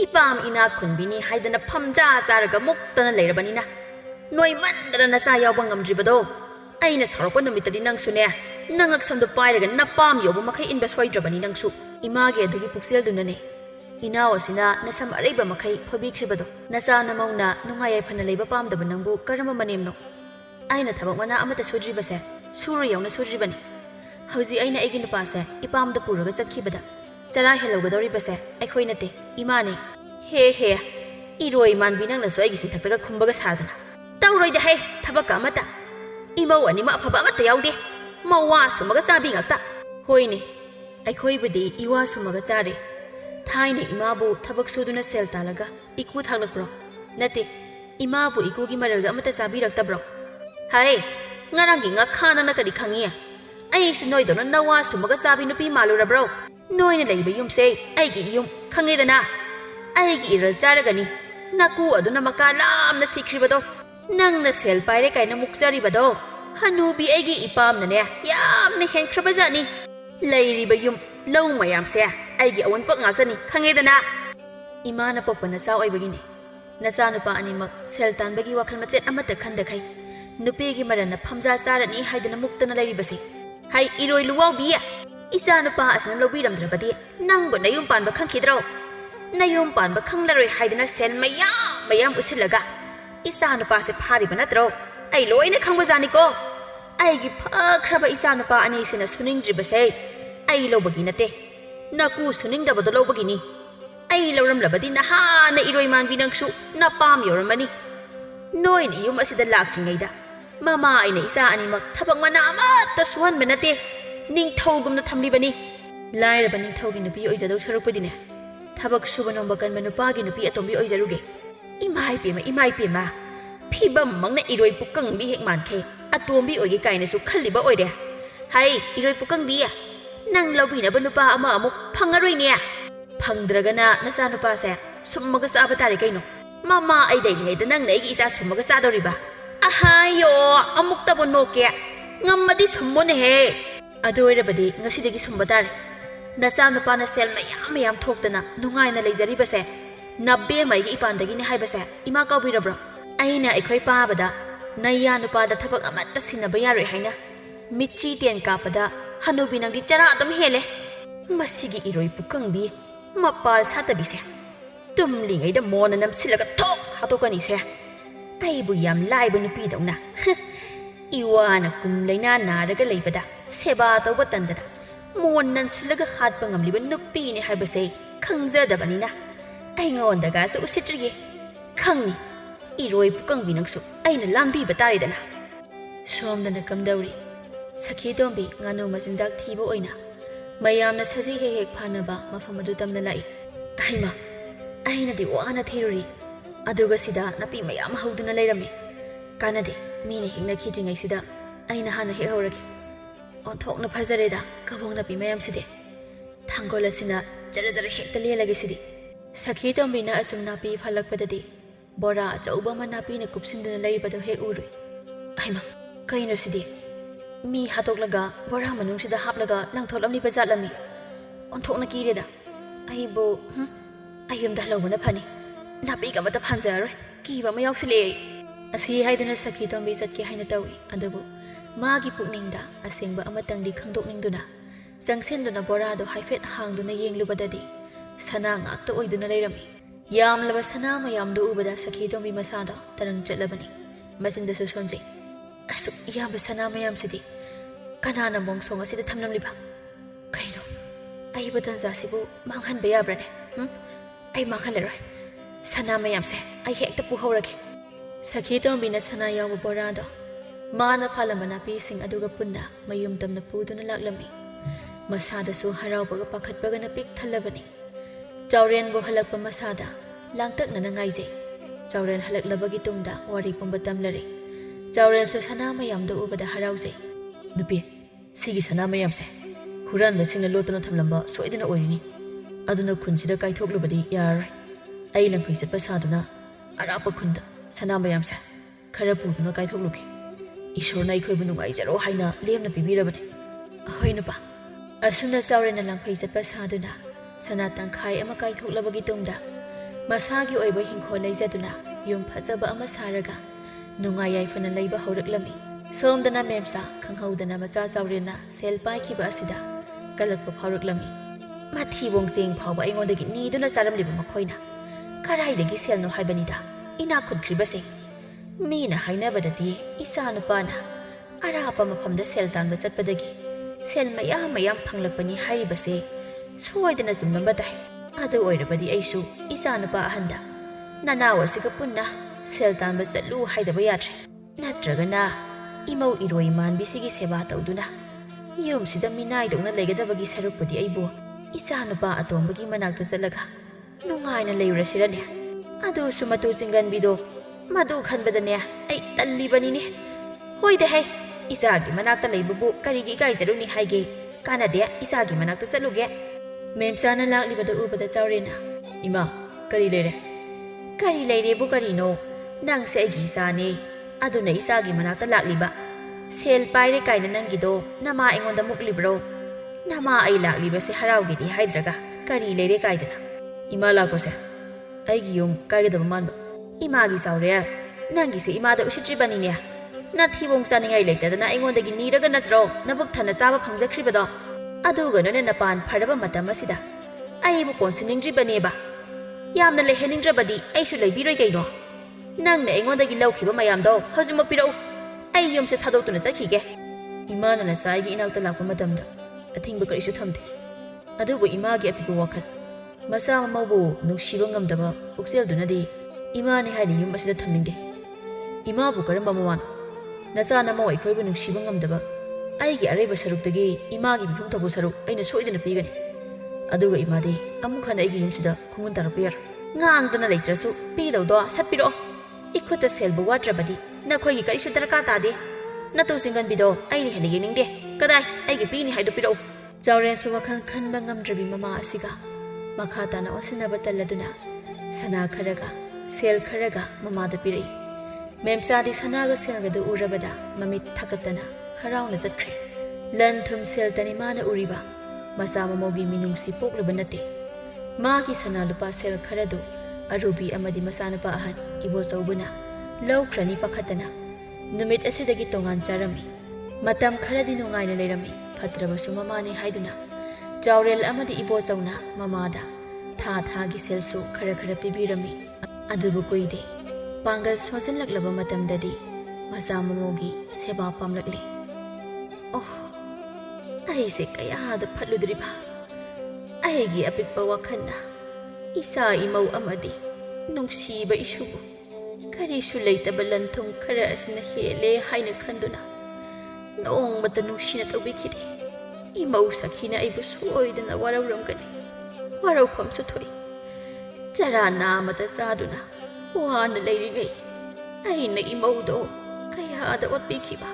ꯏꯄꯥꯝ ꯏꯅꯥꯛ ꯈꯨꯟꯕꯤꯅꯤ ꯍꯥꯏꯗꯅ ꯐꯝꯖꯥ ꯆꯥꯔꯒ ꯃꯨꯛꯇꯅ ꯂꯩꯔꯕꯅꯤꯅ ꯅꯣꯏꯃꯟꯗꯅ ꯅꯆꯥ ꯌꯥꯎꯕ ꯉꯝꯗ꯭ꯔꯤꯕꯗꯣ꯫ ꯑꯩꯅ ꯁꯥꯎꯔꯛꯄ ꯅꯨꯃꯤꯠꯇꯗꯤ ꯅꯪꯁꯨꯅꯦ ꯅꯉꯛ ꯁꯝꯗꯨ ꯄꯥꯏꯔꯒ ꯅꯄꯥꯝ ꯌꯧꯕ ꯃꯈꯩ ꯏꯟꯕ ꯁꯣꯏꯗ꯭ꯔꯕꯅꯤ ꯅꯪꯁꯨ꯫ ꯏꯃꯥꯒꯤ ꯑꯗꯨꯒꯤ ꯄꯨꯛꯆꯦꯜꯗꯨꯅꯅꯦ ꯏꯅꯥꯎ ꯑꯁꯤꯅ ꯅꯁꯝ ꯑꯔꯩꯕ ꯃꯈꯩ ꯐꯣꯏꯕꯤꯈ꯭ꯔꯤꯕꯗꯣ꯫ ꯅꯆꯥ ꯅꯃꯧꯅ ꯅꯨꯡꯉꯥꯏ ꯌꯥꯏꯐꯅ ꯂꯩꯕ ꯄꯥꯝꯗꯕ ꯅꯪꯕꯨ ꯀꯔꯝꯕ ꯃꯅꯦꯝꯅꯣ? ꯑꯩꯅ ꯊꯕꯛ ꯃꯅꯥ ꯑꯃꯠꯇ ꯁꯨꯗ꯭ꯔꯤꯕꯁꯦ ꯁꯨꯔ ꯌꯧꯅ ꯁꯨꯗ꯭ꯔꯤꯕꯅꯤ꯫ ꯍꯧꯖꯤꯛ ꯑꯩꯅ ꯑꯩꯒꯤ ꯅꯨꯄꯥꯁꯦ ꯏꯄꯥꯝꯗ ꯄꯨꯔꯒ ꯆꯠꯈꯤꯕꯗ ꯆꯔꯥ ꯍꯦꯜꯍꯧꯒꯗꯧꯔꯤꯕꯁꯦ ꯑꯩꯈꯣꯏ ꯅꯠꯇꯦ, ꯏꯃꯥꯅꯦ꯫ ꯍꯦ ꯏꯔꯣꯏ ꯃꯥꯟꯕꯤ, ꯅꯪꯅꯁꯨ ꯑꯩꯒꯤ ꯆꯤꯟꯊꯛꯇꯒ ꯈꯨꯝꯕꯒ ꯁꯥꯗꯅ꯫ ꯇꯧꯔꯣꯏꯗ ꯊꯕꯛꯀ ꯑꯃꯠꯇ꯫ ꯏꯃꯧ ꯑꯅꯤꯃꯛ ꯑꯐꯕ ꯑꯃꯠꯇ ꯌꯥꯎꯗꯦ, ꯃꯧꯋꯥ ꯁꯨꯝꯃꯒ ꯆꯥꯕꯤ ꯉꯥꯛꯇ꯫ ꯍꯣꯏꯅꯦ, ꯑꯩꯈꯣꯏꯕꯨꯗꯤ ꯏꯋꯥ ꯁꯨꯝꯃꯒ ꯆꯥꯔꯦ꯫ ꯊꯥꯏꯅ ꯏꯃꯥꯕꯨ ꯊꯕꯛ ꯁꯨꯗꯨꯅ ꯁꯦꯜ ꯇꯥꯜꯂꯒ ꯏꯀꯨ ꯊꯥꯛꯂꯛꯄ꯭ꯔꯣ? ꯅꯠꯇꯦ, ꯏꯃꯥꯕꯨ ꯏꯀꯨꯒꯤ ꯃꯔꯜꯒ ꯑꯃꯠꯇ ꯆꯥꯕꯤꯔꯛꯇꯕ꯭ꯔꯣ? ꯉꯔꯥꯡꯒꯤ ꯉꯥꯈꯥ ꯅꯪꯅ ꯀꯔꯤ ꯈꯪꯉꯤ? ꯑꯩꯁꯤ ꯅꯣꯏꯗꯧꯅ ꯅꯋꯥ ꯁꯨꯝꯃꯒ ꯆꯥꯕꯤ ꯅꯨꯄꯤ ꯃꯥꯜꯂꯨꯔꯕ꯭ꯔꯣ? ꯅꯣꯏꯅ ꯂꯩꯔꯤꯕ ꯌꯨꯝꯁꯦ ꯑꯩꯒꯤ ꯌꯨꯝ ꯈꯪꯉꯦꯗꯅ꯫ ꯑꯩꯒꯤ ꯏꯔꯜ ꯆꯥꯔꯒꯅꯤ ꯅꯀꯨ ꯑꯗꯨꯅ ꯃꯀꯥ ꯂꯥꯝꯅ ꯁꯤꯈ꯭ꯔꯤꯕꯗꯣ꯫ ꯅꯪꯅ ꯁꯦꯜ ꯄꯥꯏꯔꯦ ꯀꯥꯏꯅ ꯃꯨꯛꯆꯔꯤꯕꯗꯣ ꯍꯅꯨꯕꯤ ꯑꯩꯒꯤ ꯏꯄꯥꯝꯅꯅꯦ ꯌꯥꯝꯅ ꯍꯦꯟꯈ꯭ꯔꯕꯖꯥꯠꯅꯤ꯫ ꯂꯩꯔꯤꯕ ꯌꯨꯝ ꯂꯧ ꯃꯌꯥꯝꯁꯦ ꯑꯩꯒꯤ ꯑꯋꯟꯄꯣꯠ ꯉꯥꯛꯇꯅꯤ, ꯈꯪꯉꯦꯗꯅ꯫ ꯏꯃꯥꯅ ꯄꯣꯛꯄ ꯅꯆꯥ ꯑꯣꯏꯕꯒꯤꯅꯤ ꯅꯆꯥꯅꯨꯄꯥ ꯑꯅꯤꯃꯛ ꯁꯦꯜ ꯇꯥꯟꯕꯒꯤ ꯋꯥꯈꯜ ꯃꯆꯦꯠ ꯑꯃꯠꯇ ꯈꯟꯗꯈꯩ ꯅꯨꯄꯤꯒꯤ ꯃꯔꯟꯅ ꯐꯝꯖꯥ ꯆꯥꯔꯅꯤ ꯍꯥꯏꯗꯅ ꯃꯨꯛꯇꯅ ꯂꯩꯔꯤꯕꯁꯤ꯫ ꯏꯔꯣꯏ ꯂꯨꯋꯥꯎꯕꯤ, ꯏꯆꯥꯅꯨꯄꯥ ꯑꯁꯤꯅ ꯂꯧꯕꯤꯔꯝꯗ꯭ꯔꯕꯗꯤ ꯅꯪꯕꯨ ꯅꯌꯨꯝ ꯄꯥꯟꯕ ꯈꯪꯈꯤꯗ꯭ꯔꯣ? ꯅꯌꯨꯝ ꯄꯥꯟꯕ ꯈꯪꯂꯔꯣꯏ ꯍꯥꯏꯗꯅ ꯁꯦꯜ ꯃꯌꯥꯝ ꯎꯁꯤꯜꯂꯒ ꯏꯆꯥꯅꯨꯄꯥꯁꯦ ꯐꯥꯔꯤꯕ ꯅꯠꯇ꯭ꯔꯣ? ꯑꯩ ꯂꯣꯏꯅ ꯈꯪꯕꯖꯥꯠꯅꯤꯀꯣ꯫ ꯑꯩꯒꯤ ꯐꯈ꯭ꯔꯕ ꯏꯆꯥꯅꯨꯄꯥ ꯑꯅꯤꯁꯤꯅ ꯁꯨꯅꯤꯡꯗ꯭ꯔꯤꯕꯁꯦ ꯑꯩ ꯂꯧꯕꯒꯤ ꯅꯠꯇꯦ, ꯅꯀꯨ ꯁꯨꯅꯤꯡꯗꯕꯗꯣ ꯂꯧꯕꯒꯤꯅꯤ꯫ ꯑꯩ ꯂꯧꯔꯝꯂꯕꯗꯤ ꯅꯍꯥꯟꯅ ꯏꯔꯣꯏ ꯃꯥꯟꯕꯤ ꯅꯪꯁꯨ ꯅꯄꯥꯝ ꯌꯧꯔꯝꯃꯅꯤ꯫ ꯅꯣꯏꯅ ꯌꯨꯝ ꯑꯁꯤꯗ ꯂꯥꯛꯇ꯭ꯔꯤꯉꯩꯗ ꯃꯃꯥ ꯑꯩꯅ ꯏꯆꯥ ꯑꯅꯤꯃꯛ ꯊꯕꯛ ꯃꯅꯥ ꯑꯃꯠꯇ ꯁꯨꯍꯟꯕ ꯅꯠꯇꯦ, ꯅꯤꯡꯊꯧꯒꯨꯝꯅ ꯊꯝꯂꯤꯕꯅꯤ꯫ ꯂꯥꯏꯔꯕ ꯅꯤꯡꯊꯧꯒꯤ ꯅꯨꯄꯤ ꯑꯣꯏꯖꯗꯧ ꯁꯔꯨꯛꯄꯨꯗꯤꯅꯦ ꯊꯕꯛ ꯁꯨꯕ ꯅꯣꯝꯕ ꯀꯟꯕ ꯅꯨꯄꯥꯒꯤ ꯅꯨꯄꯤ ꯑꯇꯣꯝꯕꯤ ꯑꯣꯏꯖꯔꯨꯒꯦ꯫ ꯏꯃꯥꯏ ꯄꯦꯝꯃ, ꯐꯤꯕꯝꯃꯛꯅ ꯏꯔꯣꯏ ꯄꯨꯀꯪꯕꯤ ꯍꯦꯛ ꯃꯥꯟꯈꯩ ꯑꯇꯣꯝꯕꯤ ꯑꯣꯏꯒꯦ ꯀꯥꯏꯅꯁꯨ ꯈꯜꯂꯤꯕ ꯑꯣꯏꯔꯦ ꯍꯩ ꯏꯔꯣꯏ ꯄꯨꯀꯪꯕꯤ ꯅꯪ ꯂꯧꯕꯤꯅꯕ ꯅꯨꯄꯥ ꯑꯃ ꯑꯃꯨꯛ ꯐꯪꯉꯔꯣꯏꯅꯦ ꯐꯪꯗ꯭ꯔꯒꯅ ꯅꯆꯥꯅꯨꯄꯥꯁꯦ ꯁꯨꯝꯃꯒ ꯆꯥꯕ ꯇꯥꯔꯦ ꯀꯩꯅꯣ ꯃꯃꯥ ꯑꯩ ꯂꯩꯔꯤꯉꯩꯗ ꯅꯪꯅ ꯑꯩꯒꯤ ꯏꯆꯥ ꯁꯨꯝꯃꯒ ꯆꯥꯗꯧꯔꯤꯕ ꯑꯍꯥꯌꯣ ꯑꯃꯨꯛꯇꯕꯨ ꯅꯣꯛꯀꯦ ꯉꯝꯃꯗꯤ ꯁꯨꯝꯃꯣꯅꯦꯍꯦ ꯑꯗꯨ ꯑꯣꯏꯔꯕꯗꯤ ꯉꯁꯤꯗꯒꯤ ꯁꯨꯝꯕ ꯇꯥꯔꯦ ꯅꯆꯥꯅꯨꯄꯥꯅ ꯁꯦꯜ ꯃꯌꯥꯝ ꯊꯣꯛꯇꯅ ꯅꯨꯡꯉꯥꯏꯅ ꯂꯩꯖꯔꯤꯕꯁꯦ ꯅꯕꯦꯝꯃꯩꯒꯤ ꯏꯄꯥꯟꯗꯒꯤꯅꯦ ꯍꯥꯏꯕꯁꯦ ꯏꯃꯥ ꯀꯥꯎꯕꯤꯔꯕ꯭ꯔꯣ ꯑꯩꯅ ꯑꯩꯈꯣꯏ ꯄꯥꯕꯗ ꯅꯩꯌꯥ ꯅꯨꯄꯥꯗ ꯊꯕꯛ ꯑꯃꯠꯇ ꯁꯤꯟꯅꯕ ꯌꯥꯔꯣꯏ ꯍꯥꯏꯅ ꯃꯤꯠꯆꯤ ꯇꯦꯟ ꯀꯥꯞꯄꯗ ꯍꯅꯨꯕꯤ ꯅꯪꯗꯤ ꯆꯔꯥ ꯑꯗꯨꯝ ꯍꯦꯜꯂꯦ ꯃꯁꯤꯒꯤ ꯏꯔꯣꯏ ꯄꯨꯀꯪꯕꯤ ꯃꯄꯥꯜ ꯁꯥꯠꯇꯕꯤꯁꯦ ꯇꯨꯝꯂꯤꯉꯩꯗ ꯃꯣꯟꯅ ꯅꯝꯁꯤꯜꯂꯒ ꯊꯣꯛ ꯍꯥꯠꯇꯣꯛꯀꯅꯤꯁꯦ ꯑꯩꯕꯨ ꯌꯥꯝ ꯂꯥꯏꯕ ꯅꯨꯄꯤꯗꯧꯅ 이와나 꿈레나 나르가 레이바다 세바도 버탄다다 모난 실라가 핫방 암리바 누피니 하이바세 캉자다바니나 아잉어온다가서 우시트리게 캉니 이로이 부강비능수 아이는 람비바 따리다나 솜다나 감다우리 사키돔비 ngaну masinjak thibo oina mayamna saji hek phanaba mafamadu tamna lai aima aina di wana thiruri aduga sida napi mayam hauduna leirami kanadi मीने Hingna खीद्रिंगै सिदा आइना हाना हेक हौरगे ओंथोकना फजरेदा कबोंग नापी मयाम सिदे थांगोल असिना जरा जरा हेक्ता लेलगे सिदि सखी तोंबिना असुम नापी फलकपददि बोरा अचौबा मा नापीना कुपसिंदुना लैबदो हेक उरुई आइमा कइनो सिदि मी हातोकलगा बोरा मनुंगसिदा हापलगा लंगथोलमनि बजालमि ओंथोकना कीरेदा आइबो आयुमदा लौबना फनी नापी गमता फांजारोय कीबा मा यावसिले असी हाइदना सखी तोंबी चटके हाइना तौई अदुबु मागी पुकनिंगदा असेंबा अमतंगदि खंदोकनिंगदुना जंगसेंदुना बोरादो हाइफेट हांगदुना येंगलुबददि सना ngakta oiduna leirami yamlaba sana mayamdu ubada सखी तोंबी मसादा तरंग चटलबनी मसिंदा सु सोंजे असु याम सना mayam sidi kanana mongsong asida thamlamliba kaino ai batan jasibu manghan be yabrane ai manghan lerai sana mayam se ai hekta pu horake सखी तोंबीना सना याव बोरादो माना फालमना पीसिंग अदुगा पुन्ना मयुम तमना पुदुना लाक्लमी मसादसु हरावबगा पाखतबगना पिक थल्लबनी चावरेन बो हलकपा मसादा लांगतकना नांगाइजे चावरेन हलकलबगी तुंगदा वारी पुंबा तमलरे चावरेन सु सना मयामदो उबदा हरावजे नुपी सिगी सना मयामसे हुरान बसिंगना लोतना थमलंबा सोइदना ओइरिनी अदुना खुनसिदा काइथोकलुबदी यारय आई लंफै चटपा सादुना अरापा खुंदा सना मयामसे खरा पुदुना काइथोकलुखि ईश्वरना अखोइबु नुंगाइजरो हाइना लेमना पिबिरबने अहोय नुपा असुना चावरेना लंफै चटपा सादुना सना तंखाय अमा काइथोकलबगी तुंगदा मसागी ओइबा हिंखो लेजदुना युम फजबा अमा सारगा नुंगाइ याइफना लैबा हौरकलमी सोमदना मेमसा खंहौदना मचा चावरेना सेल पाइखिबा असिदा कलकपा फाउरकलमी माथि बोंगसेंग फावबा अइंगोंदगी नीदुना चारमलिबा मखोइना कराइदगी सेलनो हाइबनिदा इना खुनख्रिबसे मीना हाइनबददी इसा नुपाना अरापा मफमदा सेल तानबा चटपदगी सेल मयाम फंगलकपनी हाइरिबसे सोइदना जुमनबदाय अदु ओइरबदी अइसु इसा नुपा अहंदा ननावसिगा पुन्ना सेल तानबा चटलु हाइदबा यात्रे नत्रगना इमौ इरोइ मानबिसिगी सेवा तौदुना युमसिदा मिनाइदौना लेगदबगी सरुपदी अइबो इसा नुपा अतोंबगी मनाक्ता चलगा नुंगाइना लेउरसिरने अदु सुमतु चिंगनबिदो मदु खनबदने ऐ तल्लिबनिने होइदे है इसागी मनाक्ता लेबबु करिगी गाइजरुनी हाइगे कानादे इसागी मनाक्ता चलुगे मेमसाना लाक्लिबदो उबदा चावरेना इमा करी लेरेबु करिनो नंगसे ऐगी इसाने अदुना इसागी मनाक्ता लाक्लिबा सेल पाइरे काइना नंगिदो नमा एंगोंदा मुक्लिब्रो नमा ऐ लाक्लिबसे हरावगिदी हाइद्रगा करी लेरे काइदना इमा लाकोसे ऐगी युम काइगदब मानबा इमागी चावरे नंगिसे इमादा उसिट्रिबनिने नाथिबोंग चानिंगाइ लेतदना एंगोंदगी नीरगा नत्रो नबुक थना चाबा फंगजख्रिबदो अदुगनने नपान फरबा मतम असिदा आइबु कोनसिनिंग्रिबनेबा यामना लेहेनिंग्रबदी आइसु लेबिरोइ कइनो नंगना एंगोंदगी लौखिबा मयामदो हजुमक पिरौ आई युमसे थादोक्तुना चखिगे इमाना नसाइगी इनाक्ता लाक्पा मतमदा अथिंगबा करिसु थमदे अदुबु इमागी अपिबा वाखल मसा ममबु नुसिबा ngamdaba पुक्सेलदुनादि इमाने हाइनि युम असिदा थमनिंगे इमाबु करम्बा मवानो नसा नमो अखोइबु नुसिबा ngamdaba आइगी अरेबा सरुक्तगी इमागी बिफुं थबु सरुक अइना सोइदना पिगनि अदुगा इमादि अमुक हना आइगी युमसिदा खुंगन तारपयार ngang dana leitrasu pidawdo satpiro इखुत सेलबु वाद्रबदी नखोई करिसु दरकार तादे नतु सिंगनबिदो अइने हेने येनिंगदे कदाई अइगे पीनी हाइदो पिरो जावरेन सु वखन खनबा ngamdrabi mama asiga makha tana osinaba talladuna sana kharaga sel kharaga mama da pirai memsa di sana ga sel ga du urabada mamit thakatana harauna jatkhre lan thum sel tani mana uriba masa mamogi minung si pokluba nate ma ki sana lupa sel kharadu arubi amadi masana pa ahan ibo saubuna laukrani pakhatana numit asidagi tongan charami matam kharadi nungaina leirami fatrabasu mamani haiduna jawrel amadi ibo zauna mamada tha gi selsu khara khara pibirami adubu koide pangal sosin laglaba matam dadi masa mamogi seba pamlakle oh ai se kaya da phaludriba ai gi apikpa wakhanna isa imau amadi nungsiba isubu karisu leitaba lanthong khara asina hele haina khanduna nong mata nungsina tawbikhide imau sakhina aibu soidana warauramgani warau phamsu thoi jara na mata saduna wana leiringai aina imau do kaya da otbikhiba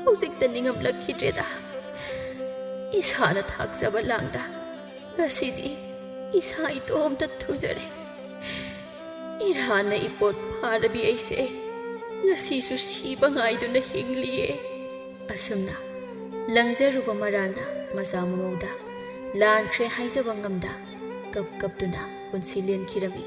hojik ta ningam lakhidreda isana thakjaba langda gasidi isa itom ta thujare irana ipot pharabi aise ngasi su siba ngaiduna hingliye asumna langjaruba marana masa mamauda lan khre haijaba ngamda kap kaptuna punsilien khirami